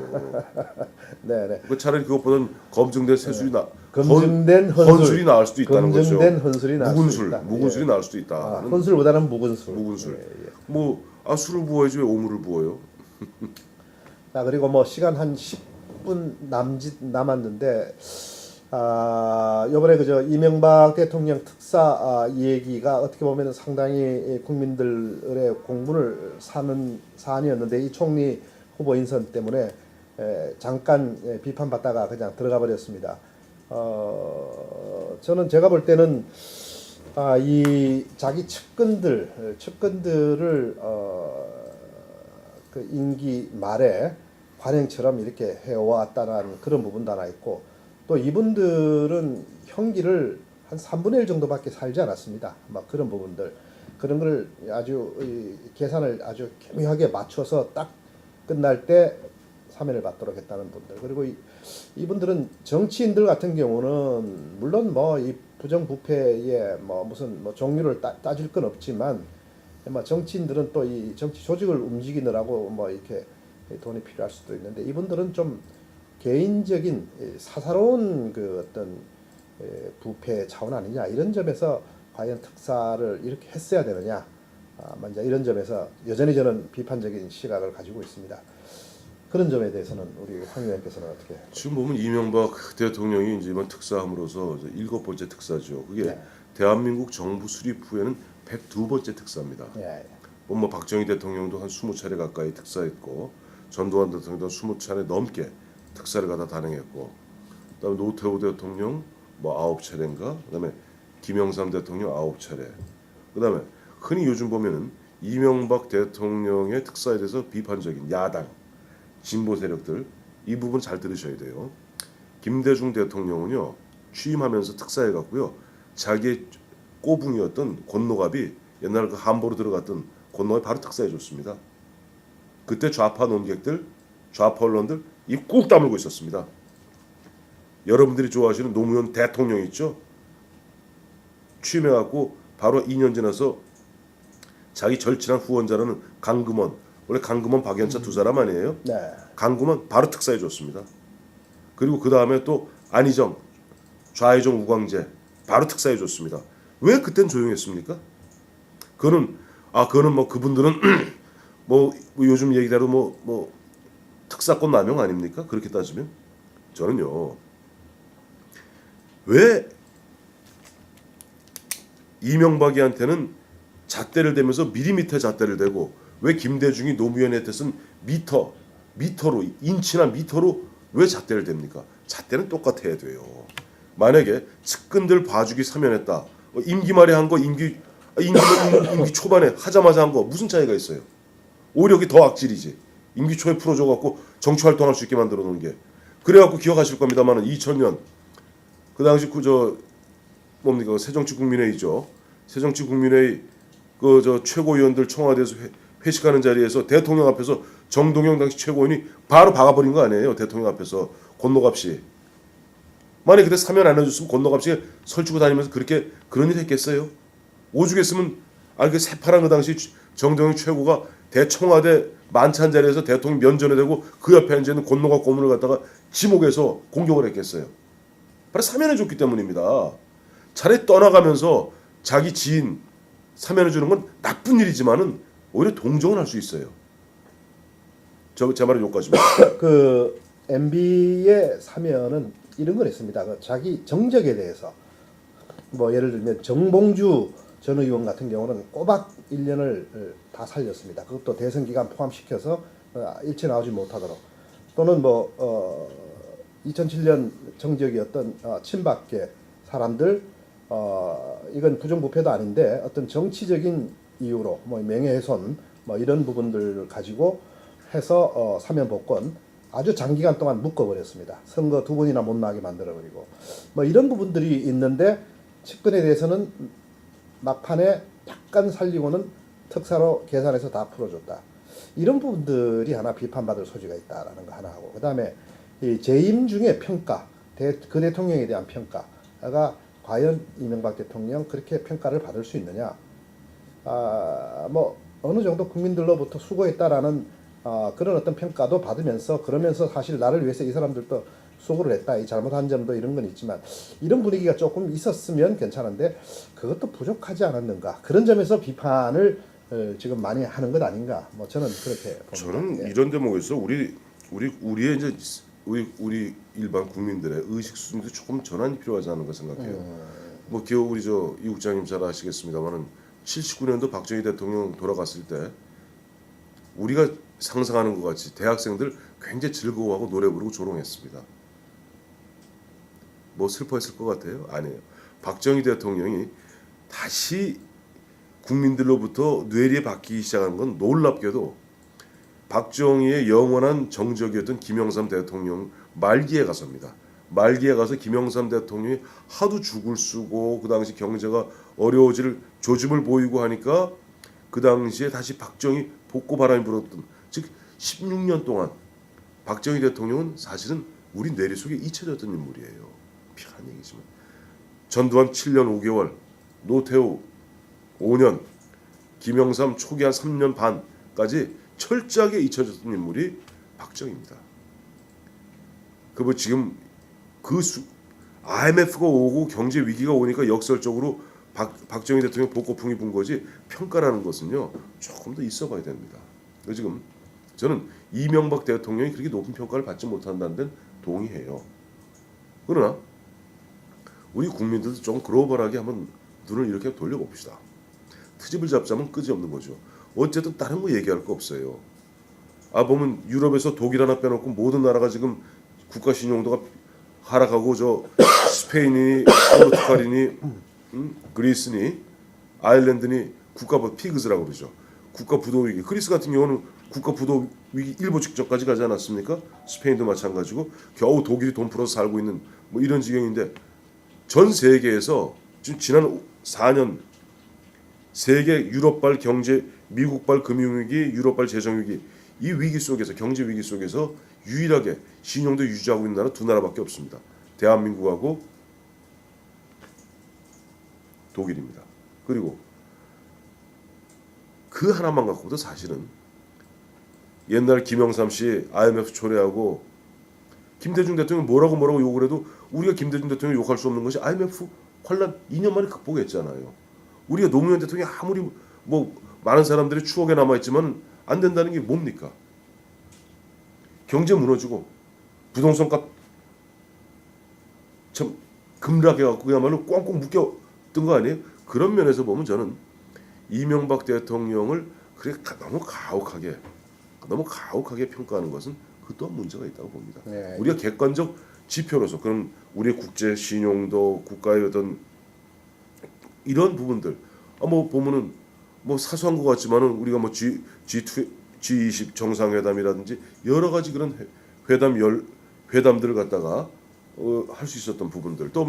네네. 그 차라리 그것보다는 검증된 세술이 검증된 헌술이 나을 수도 있다는 거죠. 검증된 헌술이 나을 수도 있다. 묵은술이 나을 수도 있다. 헌술보다는 묵은술. 묵은술. 예, 예. 뭐 술을 부어야지 왜 오물을 부어요? 그리고 뭐 시간 한 10분 남았는데 이번에 그저 이명박 대통령 특사 얘기가 어떻게 보면 상당히 국민들의 공분을 사는 사안이었는데 이 총리 후보 인선 때문에 잠깐 비판받다가 그냥 들어가 버렸습니다. 저는 제가 볼 때는 이 자기 측근들을 그 임기 말에 관행처럼 이렇게 해왔다는 그런 부분도 하나 있고 또 이분들은 형기를 한 3분의 1 정도밖에 살지 않았습니다. 막 그런 부분들 그런 걸 아주 계산을 아주 교묘하게 맞춰서 딱 끝날 때 사면을 받도록 했다는 분들 그리고 이분들은 정치인들 같은 경우는 물론 뭐 이 부정부패에 뭐 무슨 뭐 종류를 따질 건 없지만 뭐 정치인들은 또 이 정치 조직을 움직이느라고 뭐 이렇게 돈이 필요할 수도 있는데 이분들은 좀 개인적인 사사로운 그 어떤 부패 차원 아니냐 이런 점에서 과연 특사를 이렇게 했어야 되느냐 먼저 이런 점에서 여전히 저는 비판적인 시각을 가지고 있습니다. 그런 점에 대해서는 우리 황 의원께서는 어떻게? 지금 보면 이명박 대통령이 이제 이번 특사함으로써 7번째 특사죠. 그게 네. 대한민국 정부 수립 후에는 102번째 특사입니다. 예. 뭐 박정희 대통령도 한 20차례 가까이 특사했고 전두환 대통령도 20차례 넘게 특사를 갖다 단행했고 그다음에 노태우 대통령 뭐 9차례인가 그다음에 김영삼 대통령 9차례 그다음에 흔히 요즘 보면은 이명박 대통령의 특사에 대해서 비판적인 야당 진보 세력들 이 부분 잘 들으셔야 돼요. 김대중 대통령은요 취임하면서 특사해갖고요 자기의 꼬붕이었던 권노갑이 옛날 그 함부로 들어갔던 권노갑이 바로 특사해줬습니다. 그때 좌파 논객들, 좌파 언론들 입 꾹 다물고 있었습니다. 여러분들이 좋아하시는 노무현 대통령 있죠? 취임해갖고 바로 2년 지나서 자기 절친한 후원자라는 강금원 원래 강금원 박연차 두 사람 아니에요? 네. 강금원 바로 특사해줬습니다. 그리고 그 다음에 또 안희정, 좌회정 우광재 바로 특사해줬습니다. 왜 그땐 조용했습니까? 그거는 뭐 그분들은 뭐 요즘 얘기대로 뭐 특사권 남용 아닙니까? 그렇게 따지면 저는요 왜 이명박이한테는 잣대를 대면서 미리미터 잣대를 대고 왜 김대중이 노무현한테 쓴 미터로 인치나 미터로 왜 잣대를 댑니까? 잣대는 똑같아야 돼요. 만약에 측근들 봐주기 사면했다. 임기 말에 한 거 임기 초반에 하자마자 한 거 무슨 차이가 있어요? 오히려 그게 더 악질이지. 임기 초에 풀어줘갖고 정치 활동할 수 있게 만들어 놓은 게. 그래갖고 기억하실 겁니다만은 2000년 그 당시 뭡니까 새정치국민회의죠. 새정치국민회의 최고위원들 청와대에서 회식하는 자리에서 대통령 앞에서 정동영 당시 최고위원이 바로 박아버린 거 아니에요? 대통령 앞에서 권노갑 씨. 만약에 그때 사면 안 해줬으면 권노갑 씨가 설치고 다니면서 그런 일 했겠어요? 오죽했으면 그 새파란 그 당시 정동영 최고가 대청와대 만찬 자리에서 대통령 면전에 대고 그 옆에 앉아있는 권노갑 고문을 갖다가 지목해서 공격을 했겠어요? 바로 사면해줬기 때문입니다. 차라리 떠나가면서 자기 지인 사면해주는 건 나쁜 일이지만은 오히려 동정을 할 수 있어요. 제 말은 여기까지입니다. 그 MB의 사면은 이런 걸 했습니다. 그 자기 정적에 대해서 뭐 예를 들면 정봉주 전 의원 같은 경우는 꼬박 1년을 다 살렸습니다. 그것도 대선 기간 포함시켜서 일체 나오지 못하도록 또는 2007년 정적이었던 친박계 사람들 이건 부정부패도 아닌데 어떤 정치적인 이유로 뭐 명예훼손 뭐 이런 부분들을 가지고 해서 사면 복권 아주 장기간 동안 묶어버렸습니다. 선거 두 번이나 못 나게 만들어버리고 뭐 이런 부분들이 있는데 측근에 대해서는 막판에 약간 살리고는 특사로 계산해서 다 풀어줬다. 이런 부분들이 하나 비판받을 소지가 있다라는 거 하나 하고, 그 다음에 이 재임 중에 평가, 그 대통령에 대한 평가가 과연 이명박 대통령 그렇게 평가를 받을 수 있느냐? 뭐 어느 정도 국민들로부터 수고했다라는 그런 어떤 평가도 받으면서, 그러면서 사실 나를 위해서 이 사람들도 수고를 했다, 이 잘못한 점도 이런 건 있지만 이런 분위기가 조금 있었으면 괜찮은데 그것도 부족하지 않았는가, 그런 점에서 비판을 지금 많이 하는 것 아닌가, 뭐 저는 그렇게 봅니다. 저는 이런 대목에서 우리의 이제 우리 일반 국민들의 의식 수준도 조금 전환이 필요하지 않은가 생각해요. 뭐 기억 우리 이 국장님 잘 아시겠습니다만은 79년도 박정희 대통령 돌아갔을 때 우리가 상상하는 것 같이 대학생들 굉장히 즐거워하고 노래 부르고 조롱했습니다. 뭐 슬퍼했을 것 같아요? 아니에요. 박정희 대통령이 다시 국민들로부터 뇌리에 박히기 시작한 건 놀랍게도 박정희의 영원한 정적이었던 김영삼 대통령 말기에 가서입니다. 말기에 가서 김영삼 대통령이 하도 죽을 쓰고 그 당시 경제가 어려워질 조짐을 보이고 하니까 그 당시에 다시 박정희 복고 바람이 불었던, 즉 16년 동안 박정희 대통령은 사실은 우리 뇌리 속에 잊혀졌던 인물이에요. 미안한 얘기지만 전두환 7년 5개월, 노태우 5년, 김영삼 초기 한 3년 반까지 철저하게 잊혀졌던 인물이 박정희입니다. 그 지금 IMF가 오고 경제 위기가 오니까 역설적으로 박정희 대통령 복고풍이 분 거지, 평가라는 것은요 조금 더 있어봐야 됩니다. 지금 저는 이명박 대통령이 그렇게 높은 평가를 받지 못한다는 데는 동의해요. 그러나 우리 국민들도 좀 글로벌하게 한번 눈을 이렇게 돌려봅시다. 트집을 잡자면 끄지 없는 거죠. 어쨌든 다른 거 얘기할 거 없어요. 보면 유럽에서 독일 하나 빼놓고 모든 나라가 지금 국가 신용도가 하락하고, 스페인이, 포르투갈이니, 그리스니, 아일랜드니 국가 피그스라고 그러죠. 국가 부도 위기. 그리스 같은 경우는 국가 부도 위기 일보 직전까지 가지 않았습니까? 스페인도 마찬가지고 겨우 독일이 돈 풀어서 살고 있는 뭐 이런 지경인데, 전 세계에서 지금 지난 4년 세계 유럽발 경제, 미국발 금융위기, 유럽발 재정위기, 이 위기 속에서, 경제 위기 속에서 유일하게 신용도 유지하고 있는 나라 두 나라밖에 없습니다. 대한민국하고 독일입니다. 그리고 그 하나만 갖고도 사실은 옛날 김영삼 씨 IMF 초래하고 김대중 대통령 뭐라고 욕을 해도 우리가 김대중 대통령 욕할 수 없는 것이 IMF 환란 2년 만에 극복했잖아요. 우리가 노무현 대통령이 아무리 뭐 많은 사람들의 추억에 남아있지만 안 된다는 게 뭡니까? 경제 무너지고 부동산 값 참 급락해갖고 그야말로 꽝꽝 묶였던 거 아니에요? 그런 면에서 보면 저는 이명박 대통령을 그렇게 너무 가혹하게 평가하는 것은 그 또한 문제가 있다고 봅니다. 네. 우리가 객관적 지표로서, 그럼 우리의 국제 신용도, 국가의 어떤 이런 부분들, 뭐 보면은 뭐 사소한 것 같지만은 우리가 뭐 G20 정상회담이라든지 여러 가지 그런 회담들을 갖다가 할 수 있었던 부분들, 또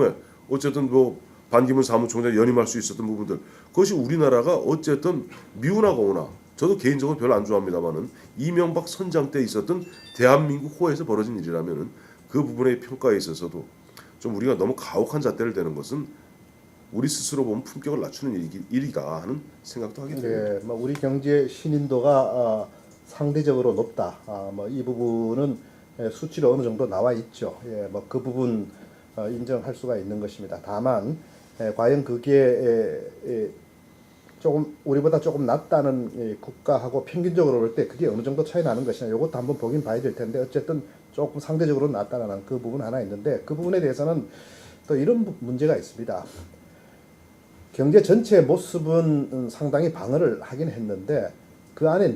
어쨌든 뭐 반기문 사무총장 연임할 수 있었던 부분들, 그것이 우리나라가 어쨌든 미우나 거우나, 저도 개인적으로 별로 안 좋아합니다만은 이명박 선장 때 있었던 대한민국 호에서 벌어진 일이라면은 그 부분의 평가에 있어서도 좀 우리가 너무 가혹한 잣대를 대는 것은 우리 스스로 보면 품격을 낮추는 일이다 하는 생각도 하게 됩니다. 네, 뭐 우리 경제 신인도가 상대적으로 높다. 뭐 이 부분은 수치로 어느 정도 나와 있죠. 예, 뭐 그 부분 인정할 수가 있는 것입니다. 다만 과연 그게 조금 우리보다 조금 낮다는 국가하고 평균적으로 볼 때 그게 어느 정도 차이 나는 것이냐, 이것도 한번 보긴 봐야 될 텐데, 어쨌든 조금 상대적으로 낮다는 그 부분 하나 있는데, 그 부분에 대해서는 또 이런 문제가 있습니다. 경제 전체의 모습은 상당히 방어를 하긴 했는데 그 안에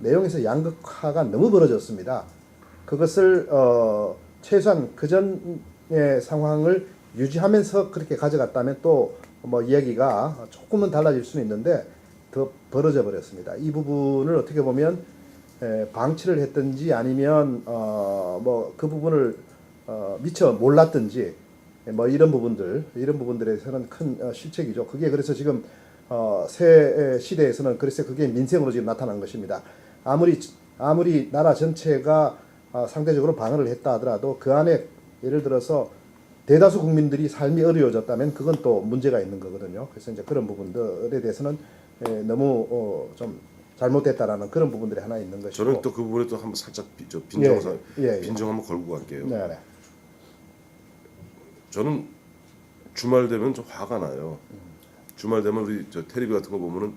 내용에서 양극화가 너무 벌어졌습니다. 그것을 최소한 그전의 상황을 유지하면서 그렇게 가져갔다면 또 뭐 이야기가 조금은 달라질 수는 있는데, 더 벌어져 버렸습니다. 이 부분을 어떻게 보면 방치를 했든지 아니면 뭐 그 부분을 미처 몰랐든지 뭐 이런 부분들에서는 큰 실책이죠. 그게 그래서 지금 새 시대에서는 그래서 그게 민생으로 지금 나타난 것입니다. 아무리 나라 전체가 상대적으로 방어를 했다 하더라도 그 안에 예를 들어서 대다수 국민들이 삶이 어려워졌다면 그건 또 문제가 있는 거거든요. 그래서 이제 그런 부분들에 대해서는 너무 좀 잘못됐다라는 그런 부분들이 하나 있는 것이고. 저는 또 그 부분에 또 한번 살짝 빈정 예. 빈정 한번 걸고 갈게요. 네. 저는 주말 되면 좀 화가 나요. 주말 되면 우리 저 텔레비 같은 거 보면은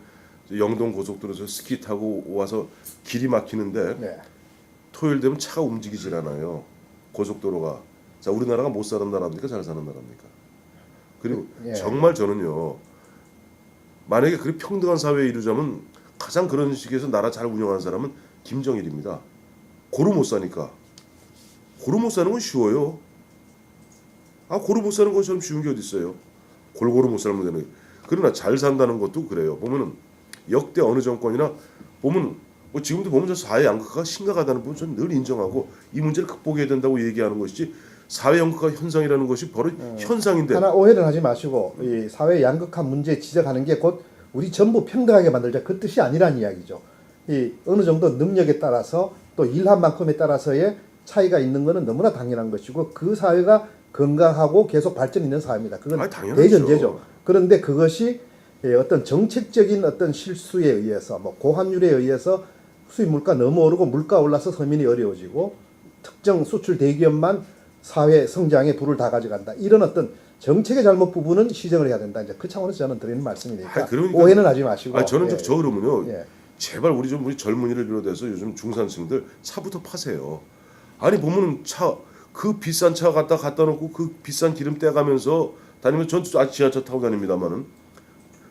영동 고속도로에서 스키 타고 와서 길이 막히는데 네. 토요일 되면 차가 움직이질 않아요. 고속도로가. 자, 우리나라가 못 사는 나라입니까? 잘 사는 나라입니까? 그리고 예. 정말 저는요. 만약에 그렇게 평등한 사회에 이루자면 가장 그런 식에서 나라 잘 운영하는 사람은 김정일입니다. 고루 못 사니까. 고루 못 사는 건 쉬워요. 고루 못 사는 것처럼 쉬운 게 어디 있어요? 골고루 못 살면 되는. 그러나 잘 산다는 것도 그래요. 보면은 역대 어느 정권이나 보면 뭐 지금도 보면 저 사회 양극화가 심각하다는 부분 저는 늘 인정하고 이 문제를 극복해야 된다고 얘기하는 것이지 사회 양극화 현상이라는 것이 바로 현상인데. 하나 오해를 하지 마시고 이 사회 양극화 문제 지적하는 게 곧 우리 전부 평등하게 만들자 그 뜻이 아니란 이야기죠. 이 어느 정도 능력에 따라서 또 일한 만큼에 따라서의 차이가 있는 것은 너무나 당연한 것이고 그 사회가 건강하고 계속 발전 있는 사회입니다. 그건 대전제죠. 그런데 그것이 어떤 정책적인 어떤 실수에 의해서 뭐 고환율에 의해서 수입 물가 너무 오르고 물가 올라서 서민이 어려워지고 특정 수출 대기업만 사회 성장에 불을 다 가져간다. 이런 어떤 정책의 잘못 부분은 시정을 해야 된다. 이제 그 차원에서 저는 드리는 말씀이니까 그러니까, 오해는 하지 마시고. 저는 저 그러면요. 예. 제발 우리 젊은이를 비롯해서 요즘 중산층들 차부터 파세요. 아니 보면은 차 그 비싼 차 갖다 놓고 그 비싼 기름 떼가면서 다니면 전 지하철 타고 다닙니다만은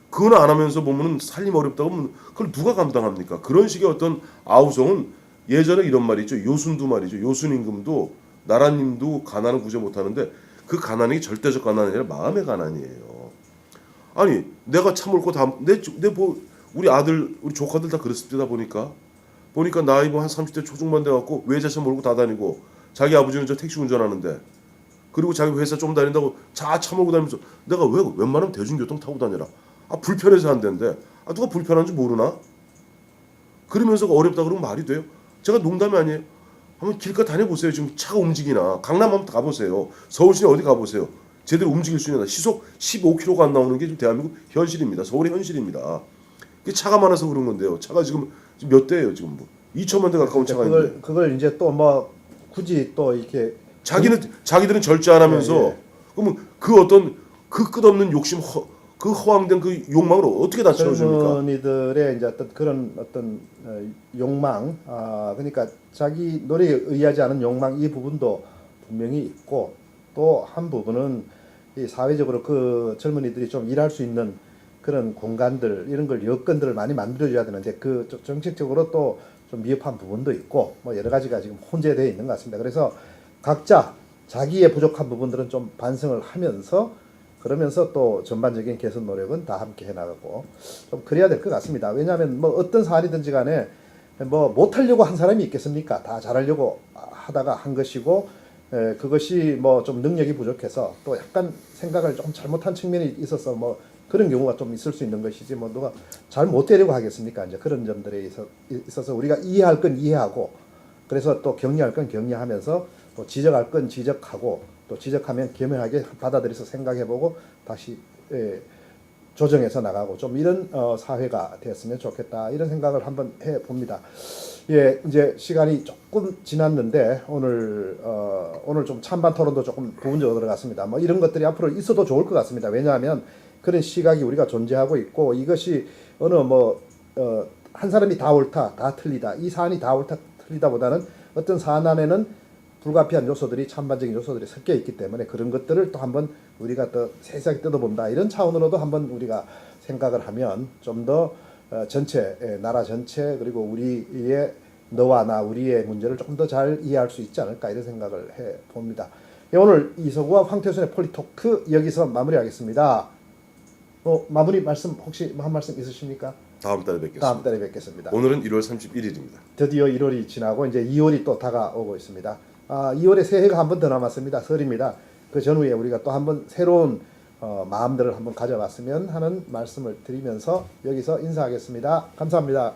그건 안 하면서 보면은 살림 어렵다고 하면 그걸 누가 감당합니까? 그런 식의 어떤 아우성은 예전에 이런 말이 있죠. 요순도 말이죠. 요순 임금도 나라님도 가난은 구제 못하는데 그 가난이 절대적 가난이 아니라 마음의 가난이에요. 아니 내가 차 몰고 우리 아들 우리 조카들 다 그랬을 때다 보니까 나이 뭐 한 30대 초중반 돼갖고 외제차 몰고 다 다니고 자기 아버지는 저 택시 운전하는데 그리고 자기 회사 좀 다닌다고 차 몰고 다니면서 내가 왜 웬만하면 대중교통 타고 다녀라. 불편해서 안 된대. 누가 불편한 줄 모르나? 그러면서 어렵다 그러면 말이 돼요? 제가 농담이 아니에요. 한번 길가 다녀보세요. 지금 차가 움직이나. 강남 한번 가보세요. 서울시내 어디 가보세요. 제대로 움직일 수 있는 시속 15km가 안 나오는 게 지금 대한민국 현실입니다. 서울의 현실입니다. 차가 많아서 그런 건데요. 차가 지금 몇 대예요? 지금 뭐 2천만 대 가까운 차가 있는데. 그걸 이제 또 뭐 굳이 또 이렇게 자기들은 절제 안 하면서 그러면 그 어떤 그 끝없는 욕심 그 허황된 그 욕망을 어떻게 다 채워줍니까? 젊은이들의 이제 어떤 욕망, 그러니까 자기 노래에 의하지 않은 욕망 이 부분도 분명히 있고 또 한 부분은 이 사회적으로 그 젊은이들이 좀 일할 수 있는 그런 공간들 이런 걸 여건들을 많이 만들어줘야 되는데 그 정책적으로 또 좀 미흡한 부분도 있고 뭐 여러 가지가 지금 혼재되어 있는 것 같습니다. 그래서 각자 자기의 부족한 부분들은 좀 반성을 하면서 그러면서 또 전반적인 개선 노력은 다 함께 해나가고 좀 그래야 될 것 같습니다. 왜냐하면 뭐 어떤 사안이든지 간에 뭐 못하려고 한 사람이 있겠습니까? 다 잘하려고 하다가 한 것이고 그것이 뭐 좀 능력이 부족해서 또 약간 생각을 좀 잘못한 측면이 있어서 뭐 그런 경우가 좀 있을 수 있는 것이지 뭐 누가 잘 못되려고 하겠습니까? 이제 그런 점들에 있어서 우리가 이해할 건 이해하고 그래서 또 격려할 건 격려하면서 또 지적할 건 지적하고 또 지적하면 겸허하게 받아들여서 생각해보고 다시 조정해서 나가고 좀 이런 사회가 되었으면 좋겠다 이런 생각을 한번 해봅니다. 예, 이제 시간이 조금 지났는데 오늘 좀 찬반 토론도 조금 부분적으로 들어갔습니다. 뭐 이런 것들이 앞으로 있어도 좋을 것 같습니다. 왜냐하면 그런 시각이 우리가 존재하고 있고 이것이 어느 한 사람이 다 옳다, 다 틀리다 이 사안이 다 옳다, 틀리다보다는 어떤 사안 안에는 불가피한 요소들이 찬반적인 요소들이 섞여 있기 때문에 그런 것들을 또 한번 우리가 더 세세하게 뜯어본다 이런 차원으로도 한번 우리가 생각을 하면 좀 더 전체 나라 전체 그리고 우리의 너와 나 우리의 문제를 조금 더 잘 이해할 수 있지 않을까 이런 생각을 해 봅니다. 오늘 이서구와 황태순의 폴리토크 여기서 마무리하겠습니다. 마무리 말씀 혹시 한 말씀 있으십니까? 다음 달에 뵙겠습니다. 다음 달에 뵙겠습니다. 오늘은 1월 31일입니다. 드디어 1월이 지나고 이제 2월이 또 다가오고 있습니다. 2월에 새해가 한 번 더 남았습니다. 설입니다. 그 전후에 우리가 또 한 번 새로운 마음들을 한번 가져봤으면 하는 말씀을 드리면서 여기서 인사하겠습니다. 감사합니다.